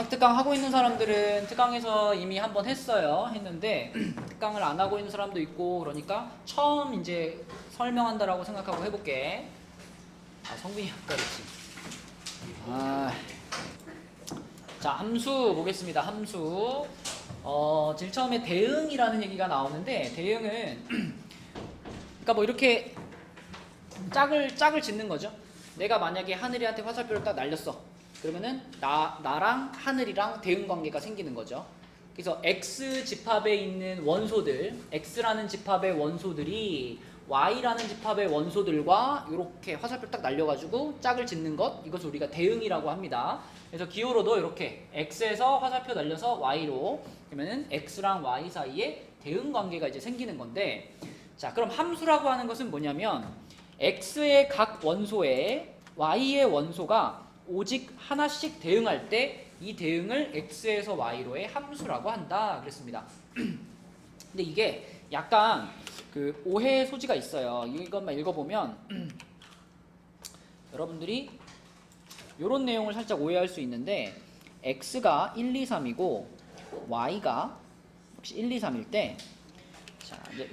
자각특강 하고 있는 사람들은 특강에서 이미 한번 했는데 특강을 안 하고 있는 사람도 있고, 그러니까 처음 이제 설명한다라고 생각하고 해볼게. 성빈이 아까랬지. 자, 함수 보겠습니다. 함수. 제일 처음에 대응이라는 얘기가 나오는데, 대응은 그러니까 뭐 이렇게 짝을 짓는 거죠. 내가 만약에 하늘이한테 화살표를 딱 날렸어. 그러면은 나랑 하늘이랑 대응 관계가 생기는 거죠. 그래서 X 집합에 있는 원소들, X라는 집합의 원소들이 Y라는 집합의 원소들과 이렇게 화살표 딱 날려가지고 짝을 짓는 것, 이것을 우리가 대응이라고 합니다. 그래서 기호로도 이렇게 X에서 화살표 날려서 Y로, 그러면은 X랑 Y 사이에 대응 관계가 이제 생기는 건데, 자, 그럼 함수라고 하는 것은 뭐냐면 X의 각 원소에 Y의 원소가 오직 하나씩 대응할 때 이 대응을 X에서 Y로의 함수라고 한다 그랬습니다. 근데 이게 약간 그 오해의 소지가 있어요. 이것만 읽어보면 여러분들이 이런 내용을 살짝 오해할 수 있는데, X가 1, 2, 3이고 Y가 혹시 1, 2, 3일 때, 자, 이제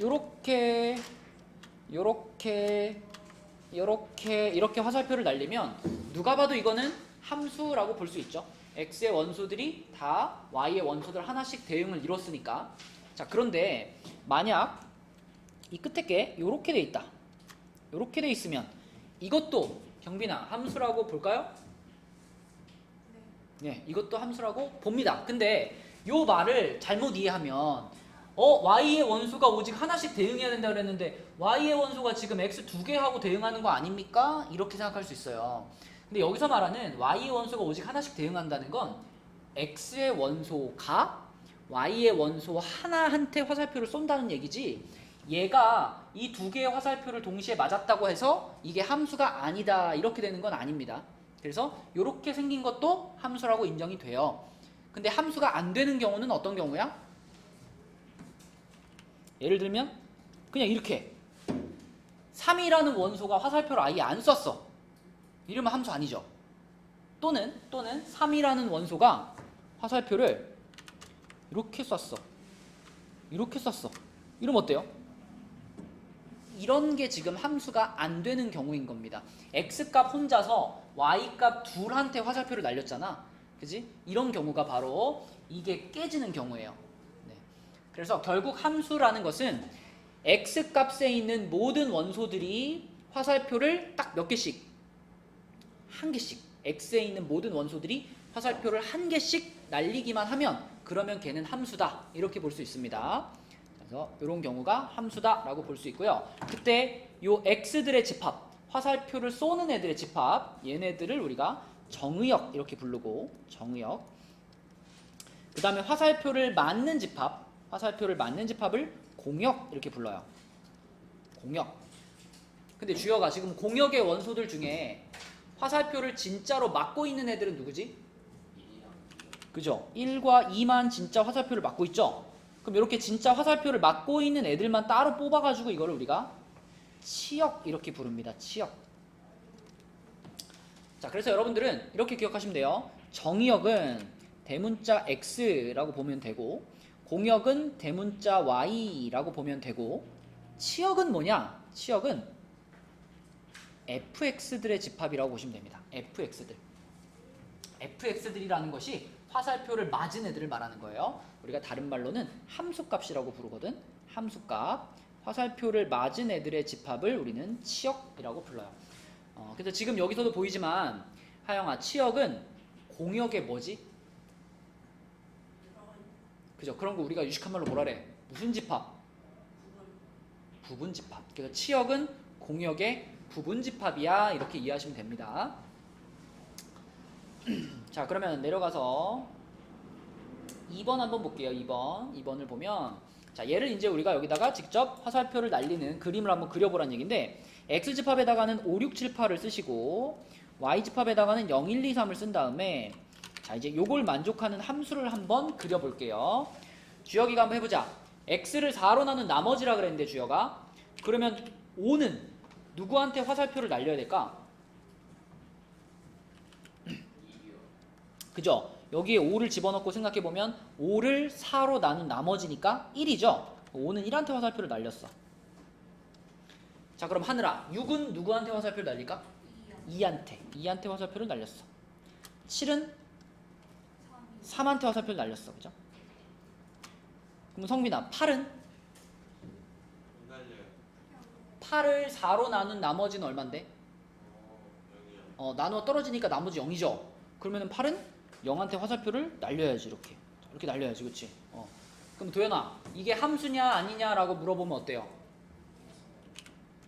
이렇게 화살표를 날리면 누가 봐도 이거는 함수라고 볼 수 있죠. X의 원소들이 다 Y의 원소들 하나씩 대응을 이뤘으니까. 자, 그런데 만약 이 끝에 게 이렇게 돼 있다. 이렇게 돼 있으면 이것도 경빈아 함수라고 볼까요? 네, 이것도 함수라고 봅니다. 근데 요 말을 잘못 이해하면 Y의 원소가 오직 하나씩 대응해야 된다 그랬는데 Y의 원소가 지금 X 두 개 하고 대응하는 거 아닙니까? 이렇게 생각할 수 있어요. 근데 여기서 말하는 Y의 원소가 오직 하나씩 대응한다는 건 X의 원소가 Y의 원소 하나한테 화살표를 쏜다는 얘기지, 얘가 이 두 개의 화살표를 동시에 맞았다고 해서 이게 함수가 아니다 이렇게 되는 건 아닙니다. 그래서 이렇게 생긴 것도 함수라고 인정이 돼요. 근데 함수가 안 되는 경우는 어떤 경우야? 예를 들면 그냥 이렇게 3이라는 원소가 화살표를 아예 안 썼어. 이러면 함수 아니죠. 또는 3이라는 원소가 화살표를 이렇게 썼어. 이렇게 썼어. 이러면 어때요? 이런 게 지금 함수가 안 되는 경우인 겁니다. X값 혼자서 Y값 둘한테 화살표를 날렸잖아. 그지? 이런 경우가 바로 이게 깨지는 경우예요. 네. 그래서 결국 함수라는 것은 X값에 있는 모든 원소들이 화살표를 딱 몇 개씩? 한 개씩. X에 있는 모든 원소들이 화살표를 한 개씩 날리기만 하면 그러면 걔는 함수다. 이렇게 볼 수 있습니다. 그래서 이런 경우가 함수다라고 볼 수 있고요. 그때 요 X들의 집합, 화살표를 쏘는 애들의 집합, 얘네들을 우리가 정의역 이렇게 부르고, 정의역. 그 다음에 화살표를 맞는 집합을 공역 이렇게 불러요. 공역. 근데 주여가 지금 공역의 원소들 중에 화살표를 진짜로 맞고 있는 애들은 누구지? 그죠? 1과 2만 진짜 화살표를 맞고 있죠? 그럼 이렇게 진짜 화살표를 맞고 있는 애들만 따로 뽑아가지고 이거를 우리가 치역 이렇게 부릅니다. 치역. 자, 그래서 여러분들은 이렇게 기억하시면 돼요. 정의역은 대문자 X라고 보면 되고, 공역은 대문자 Y라고 보면 되고, 치역은 뭐냐? 치역은 fx들의 집합이라고 보시면 됩니다. fx들. fx들이라는 것이 화살표를 맞은 애들을 말하는 거예요. 우리가 다른 말로는 함수값이라고 부르거든. 함수값. 화살표를 맞은 애들의 집합을 우리는 치역이라고 불러요. 그래서 지금 여기서도 보이지만 하영아, 치역은 공역의 뭐지? 그죠? 그런 거 우리가 유식한 말로 뭐라 그래? 무슨 집합? 부분 집합. 그래서 치역은 공역의 부분 집합이야. 이렇게 이해하시면 됩니다. 자, 그러면 내려가서 2번 한번 볼게요. 2번을 보면, 자, 얘를 이제 우리가 여기다가 직접 화살표를 날리는 그림을 한번 그려보라는 얘기인데, X집합에다가는 5, 6, 7, 8을 쓰시고 Y집합에다가는 0, 1, 2, 3을 쓴 다음에, 자, 이제 요걸 만족하는 함수를 한번 그려볼게요. 주혁이가 한번 해보자. X를 4로 나눈 나머지라 그랬는데 주혁아, 그러면 5는 누구한테 화살표를 날려야 될까? 그죠? 여기에 5를 집어넣고 생각해보면 5를 4로 나눈 나머지니까 1이죠. 5는 1한테 화살표를 날렸어. 자, 그럼 하늘아, 6은 누구한테 화살표를 날릴까? 2한테 화살표를 날렸어. 7은 3한테 화살표를 날렸어. 그죠? 그럼 성빈아, 8은? 8을 4로 나눈 나머지는 얼만데? 나누어 떨어지니까 나머지 0이죠. 그러면은 8은 0한테 화살표를 날려야지. 이렇게 날려야지. 그치? 그럼 도연아, 이게 함수냐 아니냐라고 물어보면 어때요?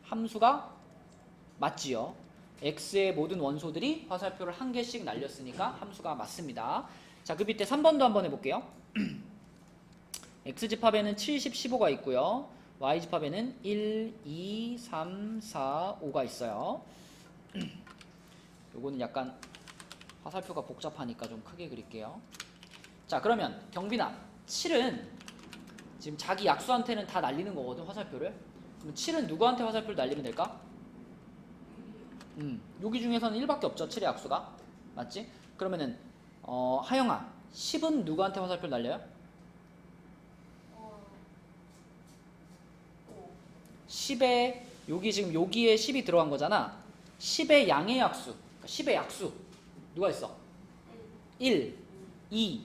함수가 맞지요. x의 모든 원소들이 화살표를 한 개씩 날렸으니까 함수가 맞습니다. 자, 그 밑에 3번도 한번 해볼게요. x집합에는 70, 15가 있고요. y집합에는 1, 2, 3, 4, 5가 있어요. 요거는 약간 화살표가 복잡하니까 좀 크게 그릴게요. 자, 그러면 경빈아, 7은 지금 자기 약수한테는 다 날리는 거거든, 화살표를. 그럼 7은 누구한테 화살표를 날리면 될까? 여기 중에서는 1밖에 없죠, 7의 약수가. 맞지? 그러면은 하영아, 10은 누구한테 화살표를 날려요? 10에 여기 지금 여기에 10이 들어간 거잖아. 10의 양의 약수, 그러니까 10의 약수 누가 있어? 1, 2,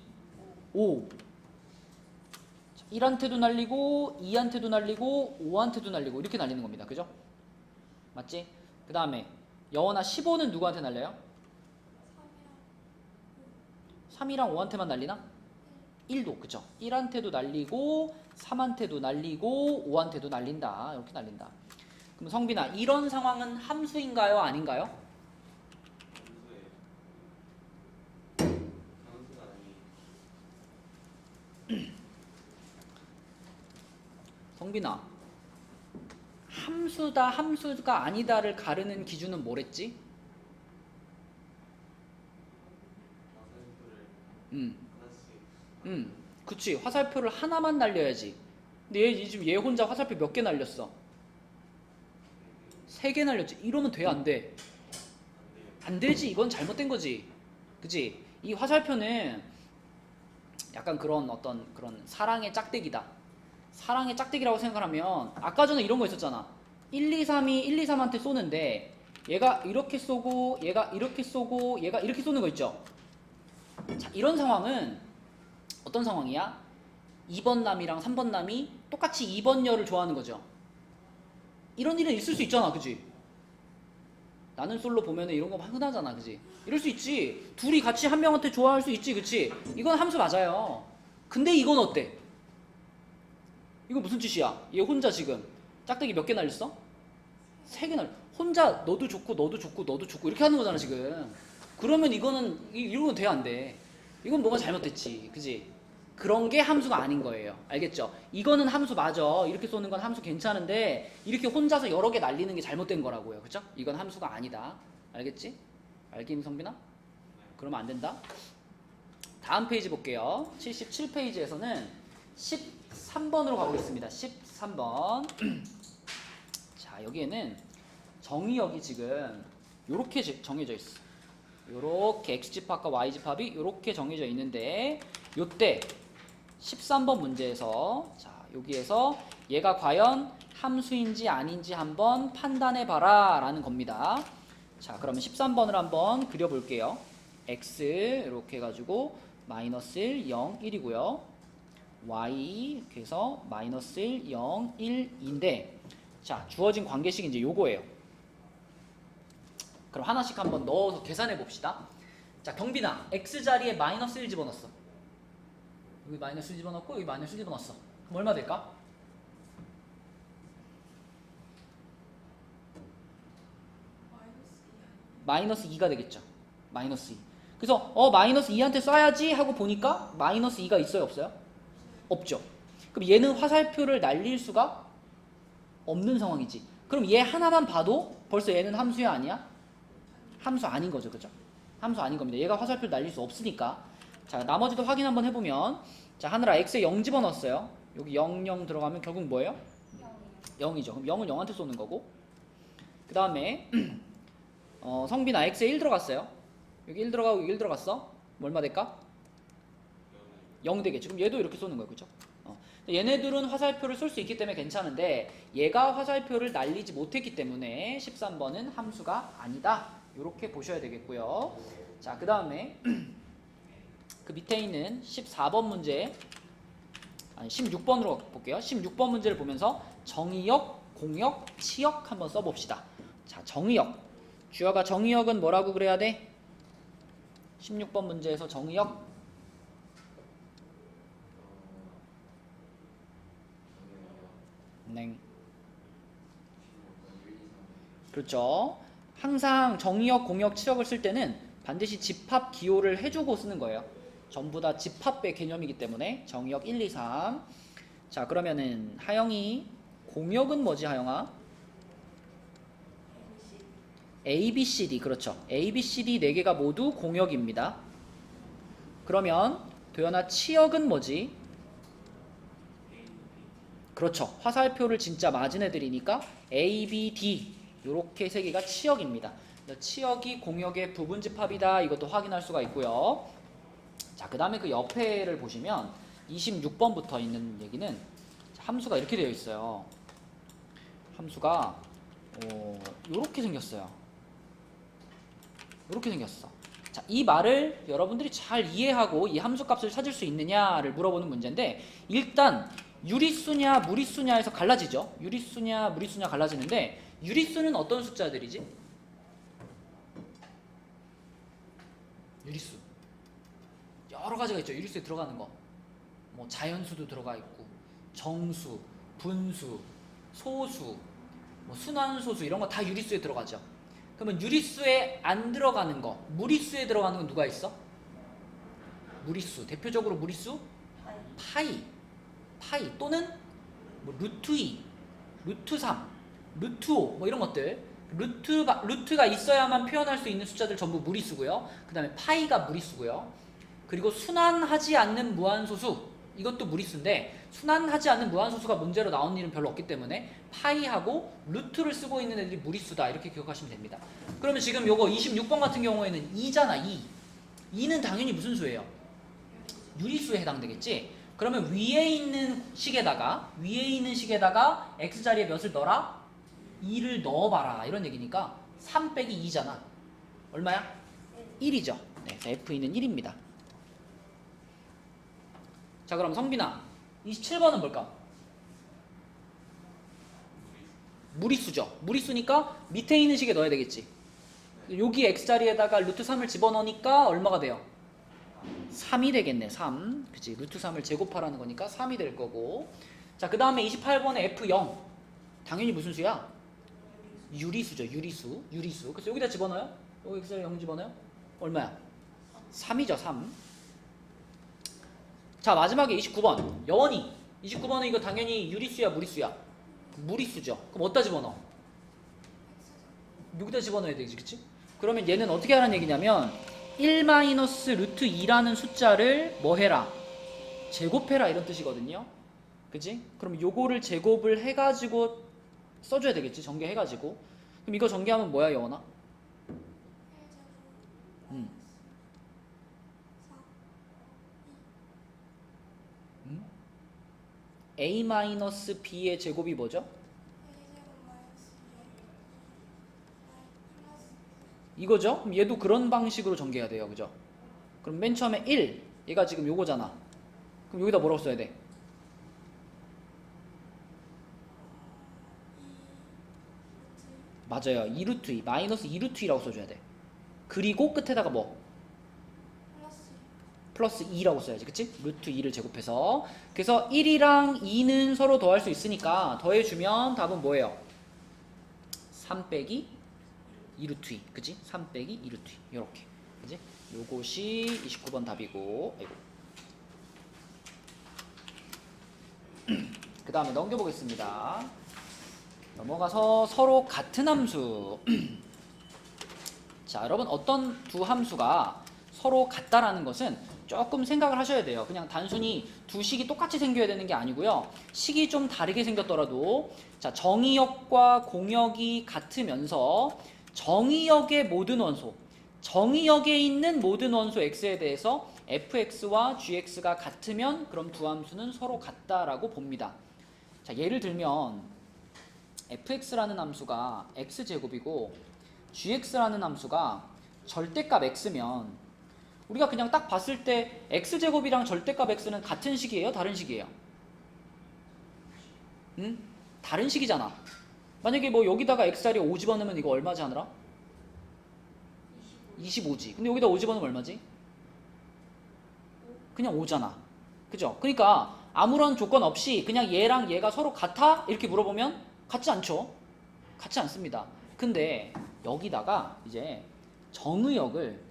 5. 1한테도 날리고 2한테도 날리고 5한테도 날리고 이렇게 날리는 겁니다. 그죠? 맞지? 그 다음에 여원아, 15는 누구한테 날려요? 3이랑 5한테만 날리나? 1도, 그죠? 1한테도 날리고 3한테도 날리고 5한테도 날린다. 이렇게 날린다. 그럼 성빈아, 이런 상황은 함수인가요? 아닌가요? 성빈아, 함수다 함수가 아니다를 가르는 기준은 뭐랬지? 그치. 화살표를 하나만 날려야지. 근데 지금 얘 혼자 화살표 몇 개 날렸어? 3개 날렸지. 이러면 돼, 안 돼? 안 되지. 이건 잘못된 거지. 그치? 이 화살표는 약간 그런 어떤 그런 사랑의 짝대기다. 사랑의 짝대기라고 생각하면 아까 전에 이런 거 있었잖아. 1, 2, 3이 1, 2, 3한테 쏘는데 얘가 이렇게 쏘고 얘가 이렇게 쏘고 얘가 이렇게 쏘는 거 있죠. 자, 이런 상황은 어떤 상황이야? 2번 남이랑 3번 남이 똑같이 2번 여를 좋아하는 거죠. 이런 일은 있을 수 있잖아. 그지? 나는 솔로 보면은 이런 거 흔하잖아. 그지? 이럴 수 있지. 둘이 같이 한 명한테 좋아할 수 있지. 그치? 이건 함수 맞아요. 근데 이건 어때? 이건 무슨 짓이야? 얘 혼자 지금 짝대기 몇 개 날렸어? 3개 날렸어. 혼자 너도 좋고 너도 좋고 너도 좋고 이렇게 하는 거잖아 지금. 그러면 이거는 이러면 돼, 안 돼? 이건 뭐가 잘못됐지. 그지? 그런 게 함수가 아닌 거예요. 알겠죠? 이거는 함수 맞아. 이렇게 쏘는 건 함수 괜찮은데 이렇게 혼자서 여러 개 날리는 게 잘못된 거라고요. 그죠? 이건 함수가 아니다. 알겠지? 알긴 성빈아? 그러면 안 된다. 다음 페이지 볼게요. 77페이지에서는 13번으로 가고 있습니다. 13번. 자, 여기에는 정의역이 지금 요렇게 정해져 있어. 요렇게 x집합과 y집합이 요렇게 정해져 있는데 요때 13번 문제에서 자, 여기에서 얘가 과연 함수인지 아닌지 한번 판단해 봐라 라는 겁니다. 자, 그러면 13번을 한번 그려 볼게요. x 이렇게 해 가지고 마이너스 1, 0, 1이고요. y 이렇게 해서 마이너스 1, 0, 1인데 자, 주어진 관계식이 이제 요거예요. 그럼 하나씩 한번 넣어서 계산해 봅시다. 자, 경빈아, x 자리에 마이너스 1 집어넣었어. 여기 마이너스 1 집어넣고 여기 마이너스 1 집어넣었어. 그럼 얼마 될까? 마이너스 2가 되겠죠. 마이너스 2. 그래서 마이너스 2한테 쏴야지 하고 보니까 마이너스 2가 있어요, 없어요? 없죠. 그럼 얘는 화살표를 날릴 수가 없는 상황이지. 그럼 얘 하나만 봐도 벌써 얘는 함수야 아니야? 함수 아닌 거죠. 그죠? 함수 아닌 겁니다. 얘가 화살표를 날릴 수 없으니까. 자, 나머지도 확인 한번 해보면 자, 하늘아 x에 0 집어넣었어요. 여기 0, 0 들어가면 결국 뭐예요? 0이죠. 그럼 0은 0한테 쏘는 거고 그 다음에 성빈아 x에 1 들어갔어요. 여기 1 들어가고 여기 1 들어갔어. 얼마 될까? 0 되겠지. 그럼 얘도 이렇게 쏘는 거예요. 그죠? 얘네들은 화살표를 쏠 수 있기 때문에 괜찮은데 얘가 화살표를 날리지 못했기 때문에 13번은 함수가 아니다. 이렇게 보셔야 되겠고요. 자, 그 다음에 그 밑에 있는 14번 문제, 아니 16번으로 볼게요. 16번 문제를 보면서 정의역, 공역, 치역 한번 써봅시다. 자, 정의역. 주어가 정의역은 뭐라고 그래야 돼? 16번 문제에서 정의역. 네. 그렇죠. 항상 정의역, 공역, 치역을 쓸 때는 반드시 집합 기호를 해주고 쓰는 거예요. 전부 다 집합의 개념이기 때문에 정의역 1, 2, 3. 자, 그러면은 하영이 공역은 뭐지, 하영아? A, B, C, D. 그렇죠. A, B, C, D 4개가 모두 공역입니다. 그러면 도연아 치역은 뭐지? 그렇죠. 화살표를 진짜 맞은 애들이니까 A, B, D 이렇게 3개가 치역입니다. 치역이 공역의 부분집합이다. 이것도 확인할 수가 있고요. 자, 그 다음에 그 옆에를 보시면 26번부터 있는 얘기는 함수가 이렇게 되어 있어요. 함수가 이렇게 생겼어요. 이렇게 생겼어. 자, 이 말을 여러분들이 잘 이해하고 이 함수값을 찾을 수 있느냐를 물어보는 문제인데, 일단 유리수냐 무리수냐에서 갈라지죠. 유리수냐 무리수냐 갈라지는데, 유리수는 어떤 숫자들이지? 유리수 여러 가지가 있죠. 유리수에 들어가는 거 뭐 자연수도 들어가 있고, 정수, 분수, 소수, 뭐 순환소수 이런 거 다 유리수에 들어가죠. 그러면 유리수에 안 들어가는 거, 무리수에 들어가는 건 누가 있어? 무리수. 대표적으로 무리수? 파이 또는 뭐 루트 2, 루트 3, 루트 5 뭐 이런 것들. 루트가 있어야만 표현할 수 있는 숫자들 전부 무리수고요. 그 다음에 파이가 무리수고요. 그리고 순환하지 않는 무한소수, 이것도 무리수인데 순환하지 않는 무한소수가 문제로 나온 일은 별로 없기 때문에 파이하고 루트를 쓰고 있는 애들이 무리수다, 이렇게 기억하시면 됩니다. 그러면 지금 요거 26번 같은 경우에는 2잖아. 2는 당연히 무슨 수예요? 유리수에 해당되겠지. 그러면 위에 있는 식에다가 x자리에 몇을 넣어라? 2를 넣어봐라, 이런 얘기니까 3 빼기 2잖아. 얼마야? 1이죠. 네, 그래서 F는 1입니다. 자, 그럼 성빈아, 27번은 뭘까? 무리수죠. 무리수니까 밑에 있는 식에 넣어야 되겠지. 여기 x자리에다가 루트 3을 집어넣으니까 얼마가 돼요? 3이 되겠네. 3. 그치, 루트 3을 제곱하라는 거니까 3이 될 거고. 자, 그 다음에 28번에 F0. 당연히 무슨 수야? 유리수죠. 유리수. 그래서 여기다 집어넣어요? 여기 x자리 0 집어넣어요? 얼마야? 3이죠. 3. 자, 마지막에 29번. 여원이. 29번은 이거 당연히 유리수야 무리수야? 무리수죠. 그럼 어디다 집어넣어? 여기다 집어넣어야 되지, 그치? 그러면 얘는 어떻게 하라는 얘기냐면 1-루트 2라는 숫자를 뭐 해라? 제곱해라, 이런 뜻이거든요. 그치? 그럼 요거를 제곱을 해가지고 써줘야 되겠지. 전개해가지고. 그럼 이거 전개하면 뭐야, 여원아? A-B의 제곱이 뭐죠? 이거죠? 그럼 얘도 그런 방식으로 전개해야 돼요. 그죠? 그럼 맨 처음에 1, 얘가 지금 요거잖아. 그럼 여기다 뭐라고 써야 돼? 맞아요. 2루트 2, 마이너스 2루트 2라고 써줘야 돼. 그리고 끝에다가 뭐? 플러스 2라고 써야지. 그치? 루트 2를 제곱해서. 그래서 1이랑 2는 서로 더할 수 있으니까 더해주면 답은 뭐예요? 3 빼기 2루트 2. 그치? 3 빼기 2루트 2. 요렇게. 그치? 요것이 29번 답이고. 아이고. 그 다음에 넘겨보겠습니다. 넘어가서 서로 같은 함수. 자, 여러분, 어떤 두 함수가 서로 같다라는 것은 조금 생각을 하셔야 돼요. 그냥 단순히 두 식이 똑같이 생겨야 되는 게 아니고요. 식이 좀 다르게 생겼더라도, 자, 정의역과 공역이 같으면서 정의역의 모든 원소, 정의역에 있는 모든 원소 x에 대해서 fx와 gx가 같으면 그럼 두 함수는 서로 같다라고 봅니다. 자, 예를 들면 fx라는 함수가 x제곱이고 gx라는 함수가 절대값 x면 우리가 그냥 딱 봤을 때 x제곱이랑 절대값 x는 같은 식이에요? 다른 식이에요? 응? 다른 식이잖아. 만약에 뭐 여기다가 x자리에 5 집어넣으면 이거 얼마지 하느라? 25지. 근데 여기다 5 집어넣으면 얼마지? 그냥 5잖아. 그죠? 그러니까 아무런 조건 없이 그냥 얘랑 얘가 서로 같아? 이렇게 물어보면 같지 않죠? 같지 않습니다. 근데 여기다가 이제 정의역을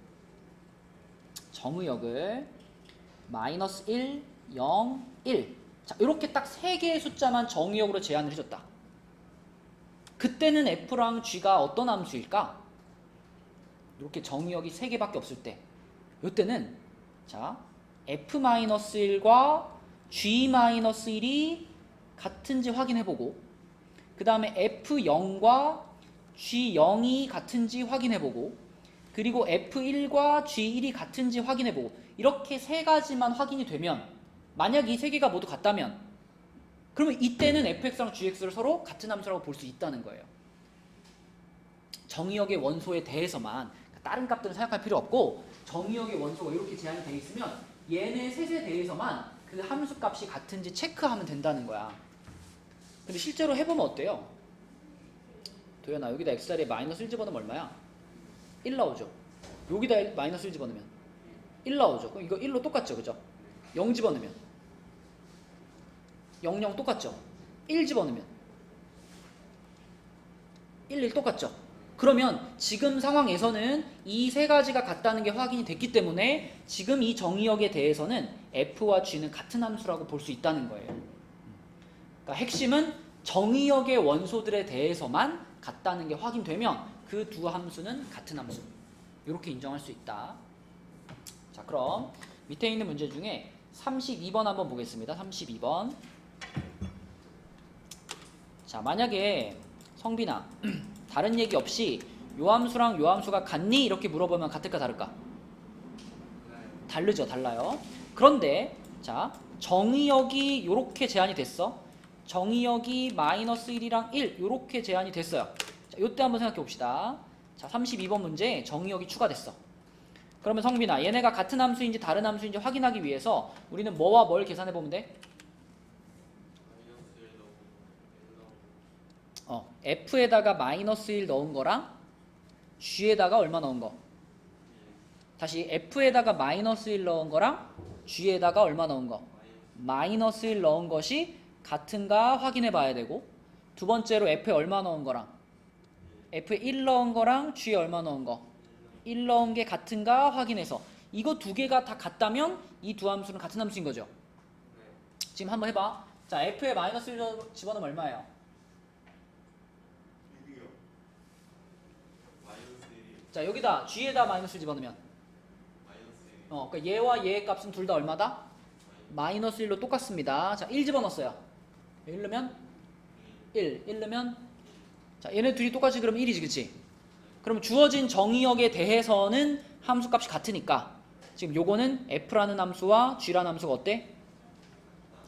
마이너스 1, 0, 1 자, 이렇게 딱 3개의 숫자만 정의역으로 제한을 해줬다. 그때는 f랑 g가 어떤 함수일까? 이렇게 정의역이 3개밖에 없을 때 이때는 자 f-1과 g-1이 같은지 확인해보고 그 다음에 f0과 g0이 같은지 확인해보고 그리고 f1과 g1이 같은지 확인해보고 이렇게 3가지만 확인이 되면 만약 이 3개가 모두 같다면 그러면 이때는 fx랑 gx를 서로 같은 함수라고 볼 수 있다는 거예요. 정의역의 원소에 대해서만 다른 값들은 생각할 필요 없고 정의역의 원소가 이렇게 제한이 되어 있으면 얘네 셋에 대해서만 그 함수 값이 같은지 체크하면 된다는 거야. 근데 실제로 해보면 어때요? 도연아 여기다 x자리에 마이너스 1 집어넣으면 얼마야? 1 나오죠. 여기다 마이너스 1 집어넣으면 1 나오죠. 그럼 이거 1로 똑같죠. 그죠? 0 집어넣으면 0, 0 똑같죠. 1 집어넣으면 1, 1 똑같죠. 그러면 지금 상황에서는 이 3가지가 같다는 게 확인이 됐기 때문에 지금 이 정의역에 대해서는 f와 g는 같은 함수라고 볼 수 있다는 거예요. 그러니까 핵심은 정의역의 원소들에 대해서만 같다는 게 확인되면 그 두 함수는 같은 함수. 이렇게 인정할 수 있다. 자, 그럼 밑에 있는 문제 중에 32번 한번 보겠습니다. 32번. 자, 만약에 성빈아 다른 얘기 없이 요 함수랑 요 함수가 같니? 이렇게 물어보면 같을까 다를까? 다르죠. 달라요. 그런데 자 정의역이 이렇게 제한이 됐어. 정의역이 마이너스 1이랑 1 이렇게 제한이 됐어요. 자, 요때 한번 생각해 봅시다. 자 32번 문제 정의역이 추가됐어. 그러면 성빈아 얘네가 같은 함수인지 다른 함수인지 확인하기 위해서 우리는 뭐와 뭘 계산해 보면 돼? f에다가 마이너스 1 넣은 거랑 g에다가 얼마 넣은 거? 다시 f에다가 마이너스 1 넣은 거랑 g에다가 얼마 넣은 거? 마이너스 1 넣은 것이 같은가 확인해 봐야 되고 두 번째로 f에 얼마 넣은 거랑 f에 1 넣은 거랑 g에 얼마 넣은 거? 1 넣은 게 같은가 확인해서 이거 두 개가 다 같다면 이 두 함수는 같은 함수인 거죠? 지금 한번 해봐. 자 f에 마이너스 1 집어넣으면 얼마예요? 자 여기다 g에다 마이너스 1 집어넣으면 그러니까 얘와 얘의 값은 둘 다 얼마다? 마이너스 1로 똑같습니다. 자 1 집어넣었어요. 1 넣으면 1 넣으면 자 얘네 둘이 똑같이 그럼 1이지 그치? 그럼 주어진 정의역에 대해서는 함수값이 같으니까 지금 요거는 f라는 함수와 g라는 함수가 어때?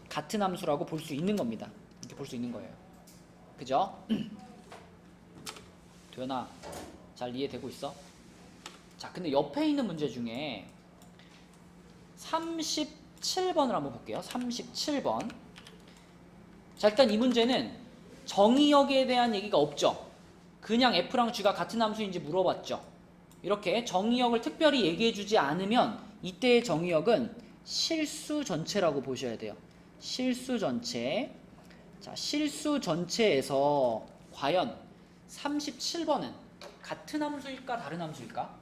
같은 함수라고 볼 수 있는 겁니다. 이렇게 볼 수 있는 거예요. 그죠? 도연아 잘 이해되고 있어? 자 근데 옆에 있는 문제 중에 37번을 한번 볼게요. 37번. 자 일단 이 문제는 정의역에 대한 얘기가 없죠. 그냥 f랑 g가 같은 함수인지 물어봤죠. 이렇게 정의역을 특별히 얘기해주지 않으면 이때의 정의역은 실수 전체라고 보셔야 돼요. 실수 전체. 자 실수 전체에서 과연 37번은 같은 함수일까 다른 함수일까?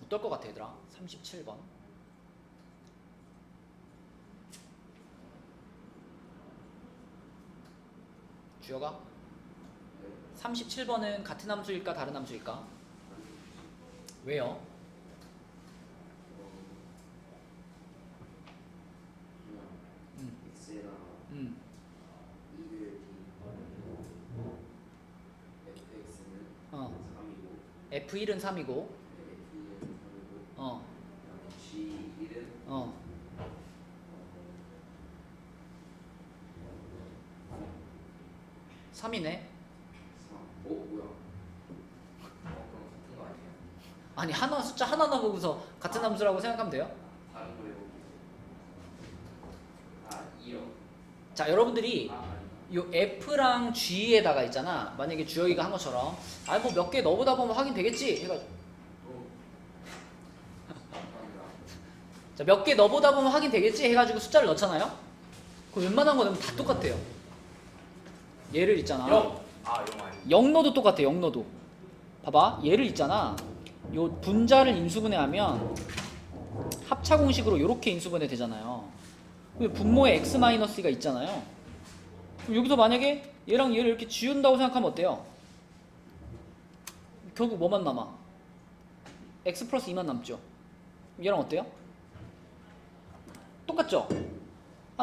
어떨 것 같아 얘들아? 37번 주혁아 37번은 같은 함수일까 다른 함수일까? 왜요? F1은 3이고 G1은 3이네. 3. 뭐야? 그럼 같은 거 아니에요? 아니 하나 숫자 하나 넣어보고서 같은 함수라고 생각하면 돼요. 다른 거 해볼게요. 2요. 자 여러분들이 아니. 요 F랑 G에다가 있잖아. 만약에 주혁이가 한 것처럼 뭐 몇 개 넣어보다 보면 확인 되겠지 해가지고 감사합니다. 자 몇 개 넣어보다 보면 확인 되겠지 해가지고 숫자를 넣잖아요. 그럼 웬만한 거 넣으면 다 똑같아요. 얘를 있잖아. 0. 0 아니에요. 0 넣어도 똑같아. 0 넣어도. 봐봐. 얘를 있잖아. 요 분자를 인수분해하면 합차 공식으로 이렇게 인수분해 되잖아요. 그럼 분모에 x-2가 있잖아요. 그럼 여기서 만약에 얘랑 얘를 이렇게 지운다고 생각하면 어때요? 결국 뭐만 남아? x 플러스 2만 남죠. 얘랑 어때요? 똑같죠?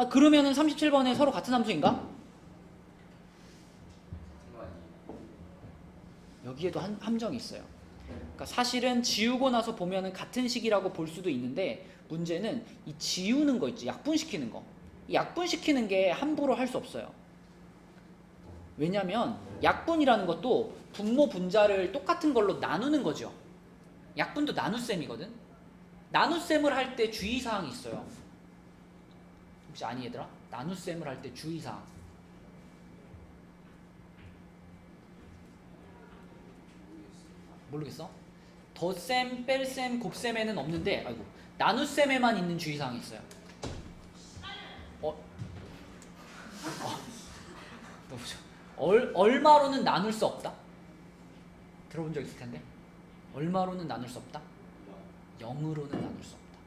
그러면은 37번에 서로 같은 함수인가? 여기에도 함정이 있어요. 그러니까 사실은 지우고 나서 보면은 같은 식이라고 볼 수도 있는데 문제는 이 지우는 거 있지, 약분시키는 거. 이 약분시키는 게 함부로 할 수 없어요. 왜냐면 약분이라는 것도 분모 분자를 똑같은 걸로 나누는 거죠. 약분도 나눗셈이거든. 나눗셈을 할 때 주의사항이 있어요. 혹시 아니 얘들아? 나눗셈을 할 때 주의사항. 모르겠어? 덧셈, 뺄셈, 곱셈에는 없는데 나눗셈에만 있는 주의사항이 있어요. 얼마로는 나눌 수 없다? 들어본 적 있을 텐데. 얼마로는 나눌 수 없다? 0으로는 나눌 수 없다.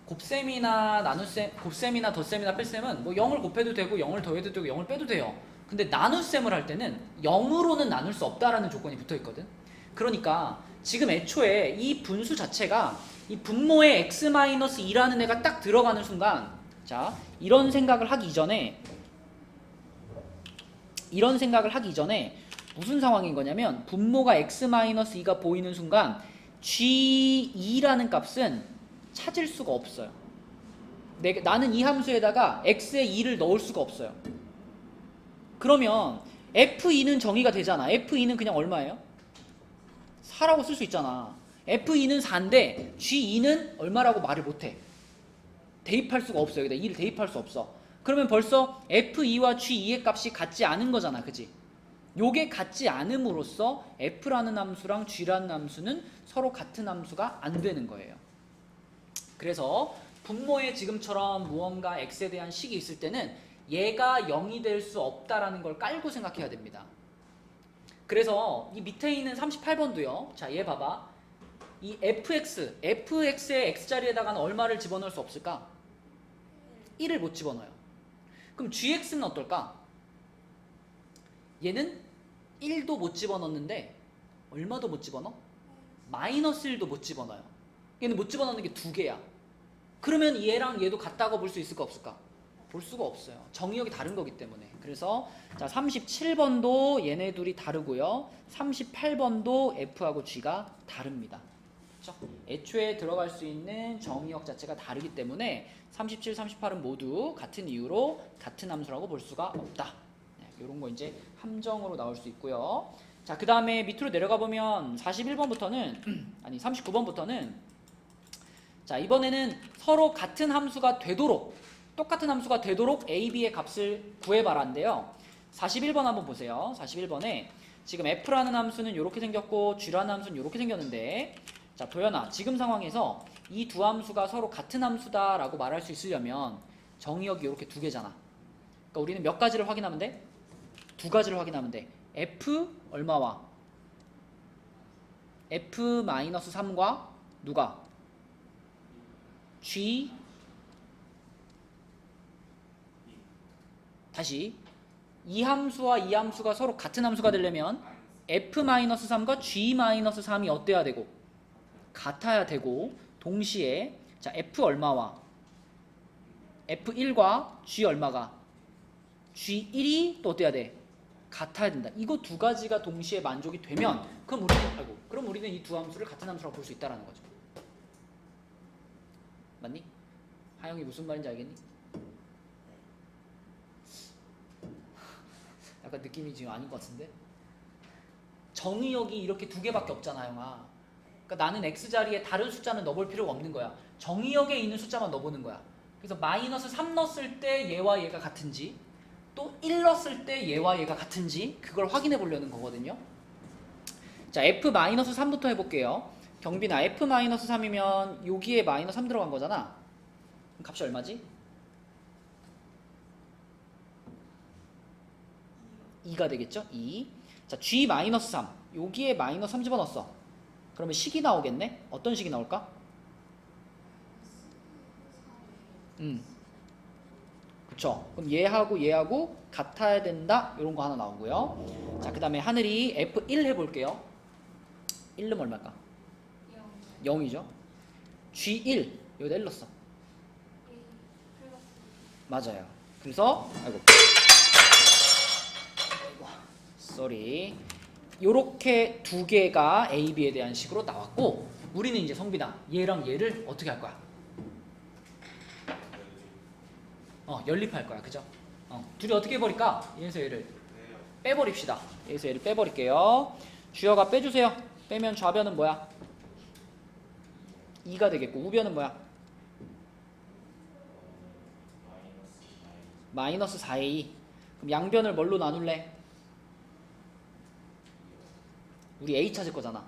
곱셈이나 나눗셈, 곱셈이나 덧셈이나 뺄셈은 뭐 0을 곱해도 되고 0을 더해도 되고 0을 빼도 돼요. 근데 나눗셈을 할 때는 0으로는 나눌 수 없다라는 조건이 붙어 있거든. 그러니까 지금 애초에 이 분수 자체가 이 분모에 x-2라는 애가 딱 들어가는 순간, 자 이런 생각을 하기 이전에 무슨 상황인 거냐면 분모가 x-2가 보이는 순간 g2라는 값은 찾을 수가 없어요. 나는 이 함수에다가 x에 2를 넣을 수가 없어요. 그러면 f2는 정의가 되잖아. f2는 그냥 얼마예요? 4라고 쓸 수 있잖아. f2는 4인데 g2는 얼마라고 말을 못해. 대입할 수가 없어요. 여기다 2를 대입할 수 없어. 그러면 벌써 f2와 g2의 값이 같지 않은 거잖아. 그지? 요게 같지 않음으로써 f라는 함수랑 g라는 함수는 서로 같은 함수가 안 되는 거예요. 그래서 분모에 지금처럼 무언가 x에 대한 식이 있을 때는 얘가 0이 될 수 없다라는 걸 깔고 생각해야 됩니다. 그래서 이 밑에 있는 38번도요. 자, 얘 봐봐. 이 fx의 x자리에다가는 얼마를 집어넣을 수 없을까? 1을 못 집어넣어요. 그럼 gx는 어떨까? 얘는 1도 못 집어넣는데 얼마도 못 집어넣어? 마이너스 1도 못 집어넣어요. 얘는 못 집어넣는 게 2개야. 그러면 얘랑 얘도 같다고 볼 수 있을까 없을까? 볼 수가 없어요. 정의역이 다른 거기 때문에. 그래서 자 37번도 얘네 둘이 다르고요. 38번도 F하고 G가 다릅니다. 그렇죠? 애초에 들어갈 수 있는 정의역 자체가 다르기 때문에 37, 38은 모두 같은 이유로 같은 함수라고 볼 수가 없다. 이런 거 이제 함정으로 나올 수 있고요. 자, 그 다음에 밑으로 내려가 보면 41번부터는 아니 39번부터는 자 이번에는 서로 같은 함수가 되도록 똑같은 함수가 되도록 a, b의 값을 구해봐라인데요. 41번 한번 보세요. 41번에 지금 f라는 함수는 이렇게 생겼고 g라는 함수는 이렇게 생겼는데 자 도연아 지금 상황에서 이 두 함수가 서로 같은 함수다라고 말할 수 있으려면 정의역이 이렇게 두 개잖아. 그러니까 우리는 몇 가지를 확인하면 돼? 두 가지를 확인하면 돼. f 얼마와 f-3과 누가? g 다시 이 함수와 이 함수가 서로 같은 함수가 되려면 f-3과 g-3이 어때야 되고? 같아야 되고 동시에 자 f 얼마와 f1과 g 얼마가? g1이 또 어때야 돼? 같아야 된다. 이거 두 가지가 동시에 만족이 되면 그럼 우리는 이 두 함수를 같은 함수라고 볼 수 있다라는 거죠. 맞니? 하영이 무슨 말인지 알겠니? 약간 느낌이 지금 아닌 것 같은데? 정의역이 이렇게 두 개밖에 없잖아, 형아. 그러니까 나는 x 자리에 다른 숫자는 넣어볼 필요가 없는 거야. 정의역에 있는 숫자만 넣어보는 거야. 그래서 마이너스 3 넣었을 때 얘와 얘가 같은지, 또 1 넣었을 때 얘와 얘가 같은지 그걸 확인해 보려는 거거든요. 자, f-3부터 해볼게요. 경빈아, f-3이면 여기에 마이너스 3 들어간 거잖아. 그럼 값이 얼마지? 2가 되겠죠? 2. 자, g-3. 여기에 마이너스 3 집어넣었어. 그러면 식이 나오겠네? 어떤 식이 나올까? 그쵸. 그럼 얘하고 같아야 된다. 이런 거 하나 나오고요. 자, 그 다음에 하늘이 F1 해볼게요. 1은 얼마일까? 0이죠. G1 여기다 1 넣었어. 맞아요. 그래서 아이고 쏘리. 요렇게 두 개가 A, B에 대한 식으로 나왔고, 우리는 이제 성빈아 얘랑 얘를 어떻게 할 거야? 연립할 거야. 그죠? 둘이 어떻게 해버릴까? 얘에서 얘를 빼버립시다. 얘에서 얘를 빼버릴게요. 주어가 빼주세요. 빼면 좌변은 뭐야? 2가 되겠고, 우변은 뭐야? 마이너스 4a. 그럼 양변을 뭘로 나눌래? 우리 a 찾을 거잖아.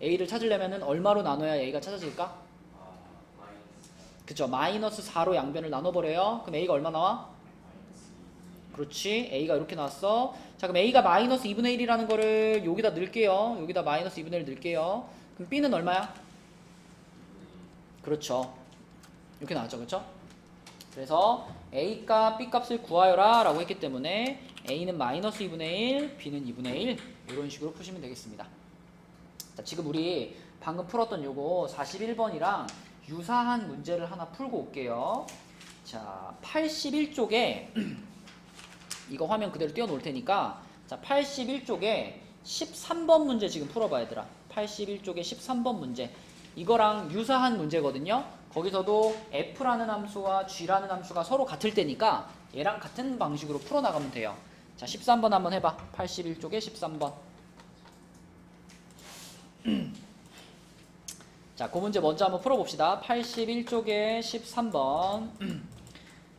a를 찾으려면은 얼마로 나눠야 a가 찾아질까? 그쵸. 마이너스 4로 양변을 나눠버려요. 그럼 a가 얼마 나와? 그렇지. a가 이렇게 나왔어. 자, 그럼 a가 마이너스 2분의 1이라는 거를 여기다 넣을게요. 여기다 마이너스 2분의 1 넣을게요. 그럼 b는 얼마야? 그렇죠. 이렇게 나왔죠. 그렇죠? 그래서 a값, b값을 구하여라 라고 했기 때문에 a는 마이너스 2분의 1, b는 2분의 1 이런 식으로 푸시면 되겠습니다. 자, 지금 우리 방금 풀었던 요거 41번이랑 유사한 문제를 하나 풀고 올게요. 자, 81쪽에 이거 화면 그대로 띄워 놓을 테니까, 자, 81쪽에 13번 문제 지금 풀어봐 얘들아. 81쪽에 13번 문제. 이거랑 유사한 문제거든요. 거기서도 f라는 함수와 g라는 함수가 서로 같을 때니까 얘랑 같은 방식으로 풀어나가면 돼요. 자, 13번 한번 해봐. 81쪽에 13번. 자, 그 문제 먼저 한번 풀어봅시다. 81쪽에 13번.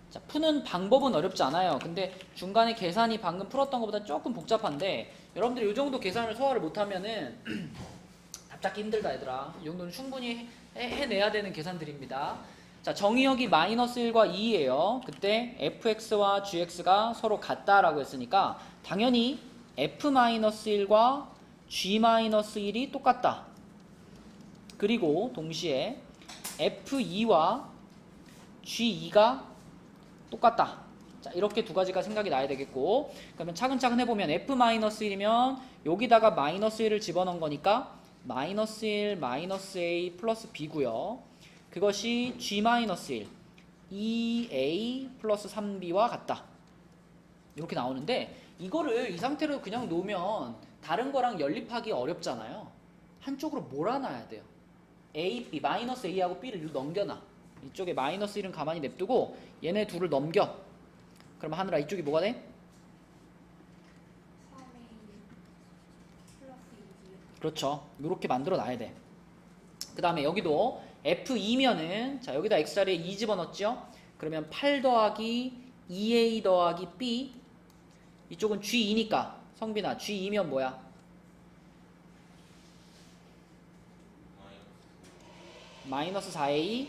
자, 푸는 방법은 어렵지 않아요. 근데 중간에 계산이 방금 풀었던 것보다 조금 복잡한데, 여러분들이 이 정도 계산을 소화를 못하면은 답잡기 힘들다 얘들아. 이 정도는 충분히 해내야 되는 계산들입니다. 자, 정의역이 마이너스 1과 2예요. 그때 fx와 gx가 서로 같다라고 했으니까 당연히 f-1과 g-1이 똑같다. 그리고 동시에 f2와 g2가 똑같다. 자, 이렇게 두 가지가 생각이 나야 되겠고, 그러면 차근차근 해보면 f-1이면 여기다가 마이너스 1을 집어넣은 거니까 마이너스 1 마이너스 a 플러스 b고요. 그것이 g-1 2a 플러스 3b와 같다. 이렇게 나오는데, 이거를 이 상태로 그냥 놓으면 다른 거랑 연립하기 어렵잖아요. 한쪽으로 몰아놔야 돼요. a, b, 마이너스 a하고 b를 넘겨놔. 이쪽에 마이너스 1은 가만히 냅두고 얘네 둘을 넘겨. 그럼 하늘아, 이쪽이 뭐가 돼? 3A 플러스 2B요. 그렇죠. 이렇게 만들어 놔야 돼. 그 다음에 여기도 F2면은, 자, 여기다 X자리에 2 집어넣었죠? 그러면 8 더하기 2A 더하기 B. 이쪽은 G2니까 성빈아, G2면 뭐야? 마이너스 4A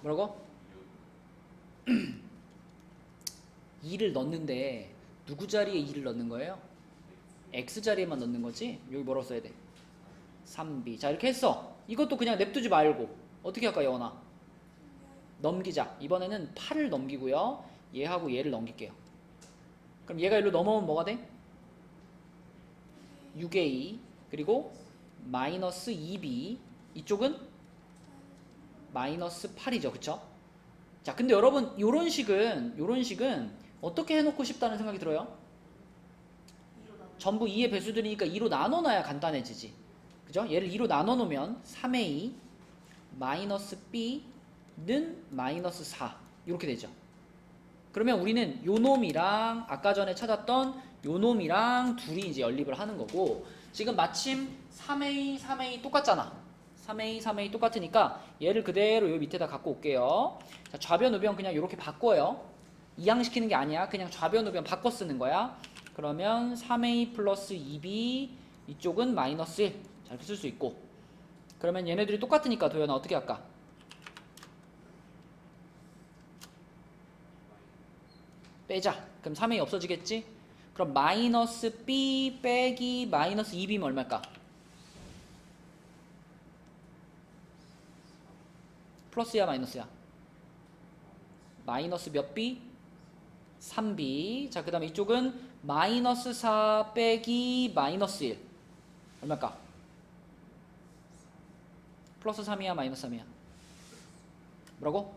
뭐라고? 2를 넣는데 누구 자리에 2를 넣는 거예요? X 자리에만 넣는 거지? 여기 뭐라고 써야 돼? 3B. 자, 이렇게 했어. 이것도 그냥 냅두지 말고 어떻게 할까, 여원아? 넘기자. 이번에는 8을 넘기고요. 얘하고 얘를 넘길게요. 그럼 얘가 일로 넘어오면 뭐가 돼? 6A 그리고 마이너스 2B. 이쪽은 마이너스 8이죠. 그쵸? 자, 근데 여러분 요런 식은 어떻게 해놓고 싶다는 생각이 들어요? 2로 나눠. 전부 2의 배수들이니까 2로 나눠놔야 간단해지지. 그죠? 얘를 2로 나눠놓으면 3a 마이너스 b는 마이너스 4 이렇게 되죠. 그러면 우리는 요 놈이랑 아까 전에 찾았던 요 놈이랑 둘이 이제 연립을 하는 거고, 지금 마침 3a, 3a 똑같잖아. 3a, 3a 똑같으니까 얘를 그대로 요 밑에다 갖고 올게요. 자, 좌변 우변 그냥 이렇게 바꿔요. 이항시키는 게 아니야. 그냥 좌변 우변 바꿔 쓰는 거야. 그러면 3a 플러스 2b 이쪽은 마이너스 1 자, 이렇게 쓸 수 있고, 그러면 얘네들이 똑같으니까 도현아 어떻게 할까? 빼자. 그럼 3a 없어지겠지? 그럼 마이너스 b 빼기 마이너스 2b면 얼마일까? 플러스야 마이너스야? 마이너스 몇 b? 3b. 자, 그 다음에 이쪽은 마이너스 4 빼기 마이너스 1 얼마일까? 플러스 3이야 마이너스 3이야? 뭐라고?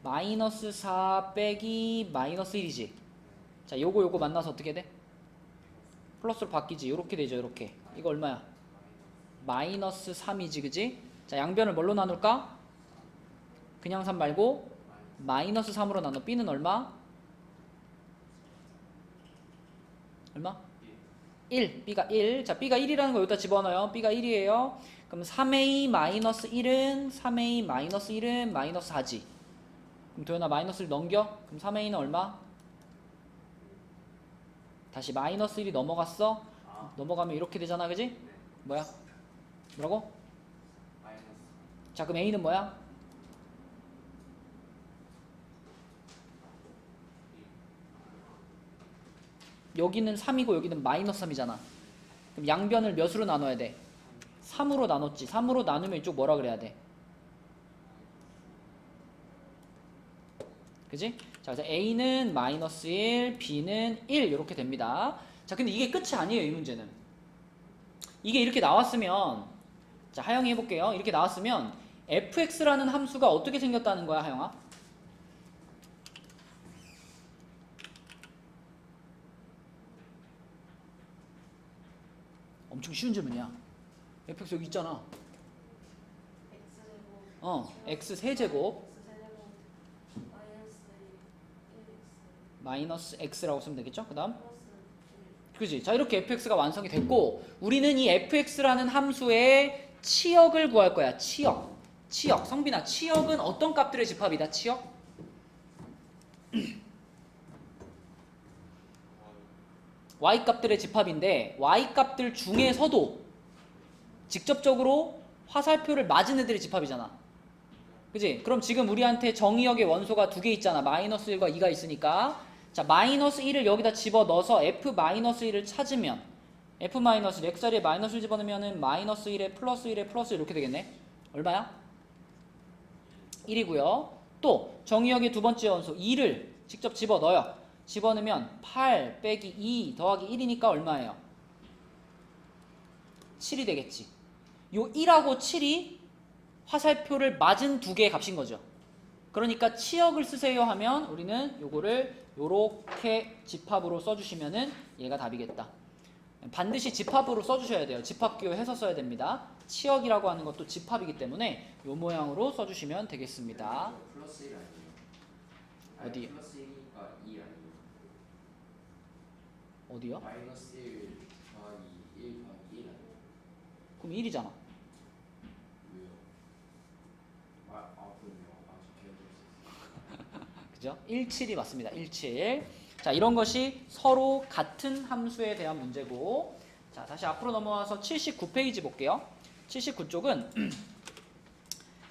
마이너스 4 빼기 마이너스 1이지. 자, 요거 만나서 어떻게 돼? 플러스로 바뀌지. 요렇게 되죠. 요렇게. 이거 얼마야? 마이너스 3이지. 그지? 자, 양변을 뭘로 나눌까? 그냥 3 말고 마이너스 3으로 나눠. b는 얼마? 얼마? 1. b가 1. 자, b가 1이라는 거 여기다 집어넣어요. b가 1이에요. 그럼 3a 마이너스 1은 3a 마이너스 1은 마이너스 4지. 그럼 도현아 마이너스를 넘겨? 그럼 3a는 얼마? 다시 마이너스 1이 넘어갔어? 넘어가면 이렇게 되잖아. 그지? 뭐야? 뭐라고? 마이너스. 자, 그럼 a는 뭐야? 여기는 3이고 여기는 마이너스 3이잖아. 그럼 양변을 몇으로 나눠야 돼? 3으로 나눴지. 3으로 나누면 이쪽 뭐라 그래야 돼? 그지? 자, 그래서 a는 마이너스 1, b는 1 이렇게 됩니다. 자, 근데 이게 끝이 아니에요. 이 문제는. 이게 이렇게 나왔으면, 자, 하영이 해볼게요. 이렇게 나왔으면 fx라는 함수가 어떻게 생겼다는 거야, 하영아? 엄청 쉬운 질문이야. fx 여기 있잖아. x제곱. x 세제곱 x제곱. 마이너스 1x. 마이너스 x라고 쓰면 되겠죠? 그 다음 플러스 1. 그지? 자, 이렇게 fx가 완성이 됐고, 우리는 이 fx라는 함수의 치역을 구할 거야. 치역. 성빈아, 치역은 어떤 값들의 집합이다? 치역? y 값들의 집합인데, y 값들 중에서도 직접적으로 화살표를 맞은 애들의 집합이잖아. 그지? 그럼 지금 우리한테 정의역의 원소가 두 개 있잖아. 마이너스 1과 2가 있으니까, 자, 마이너스 1을 여기다 집어넣어서 f-1을 찾으면, f-1 x자리에 마이너스를 집어넣으면 마이너스 1에 플러스 1에 플러스 1 이렇게 되겠네. 얼마야? 1이고요. 또 정의역의 두 번째 원소 2를 직접 집어넣어요. 집어넣으면 8 빼기 2 더하기 1이니까 얼마예요? 7이 되겠지. 요 1하고 7이 화살표를 맞은 두 개의 값인 거죠. 그러니까 치역을 쓰세요 하면 우리는 요거를 요렇게 집합으로 써주시면은 얘가 답이겠다. 반드시 집합으로 써주셔야 돼요. 집합기호해서 써야 됩니다. 치역이라고 하는 것도 집합이기 때문에 요 모양으로 써주시면 되겠습니다. 플러스 1 아니에요? 어디? 플러스 1이니까 2 아니에요? 어디요? 마이너스 1 더하기 1 더하기 1 아니에요? 그럼 1이잖아. 왜요? 그럼요. 저 기억이 없었어요. 그죠? 17이 맞습니다. 17. 자, 이런 것이 서로 같은 함수에 대한 문제고, 자, 다시 앞으로 넘어와서 79페이지 볼게요. 79쪽은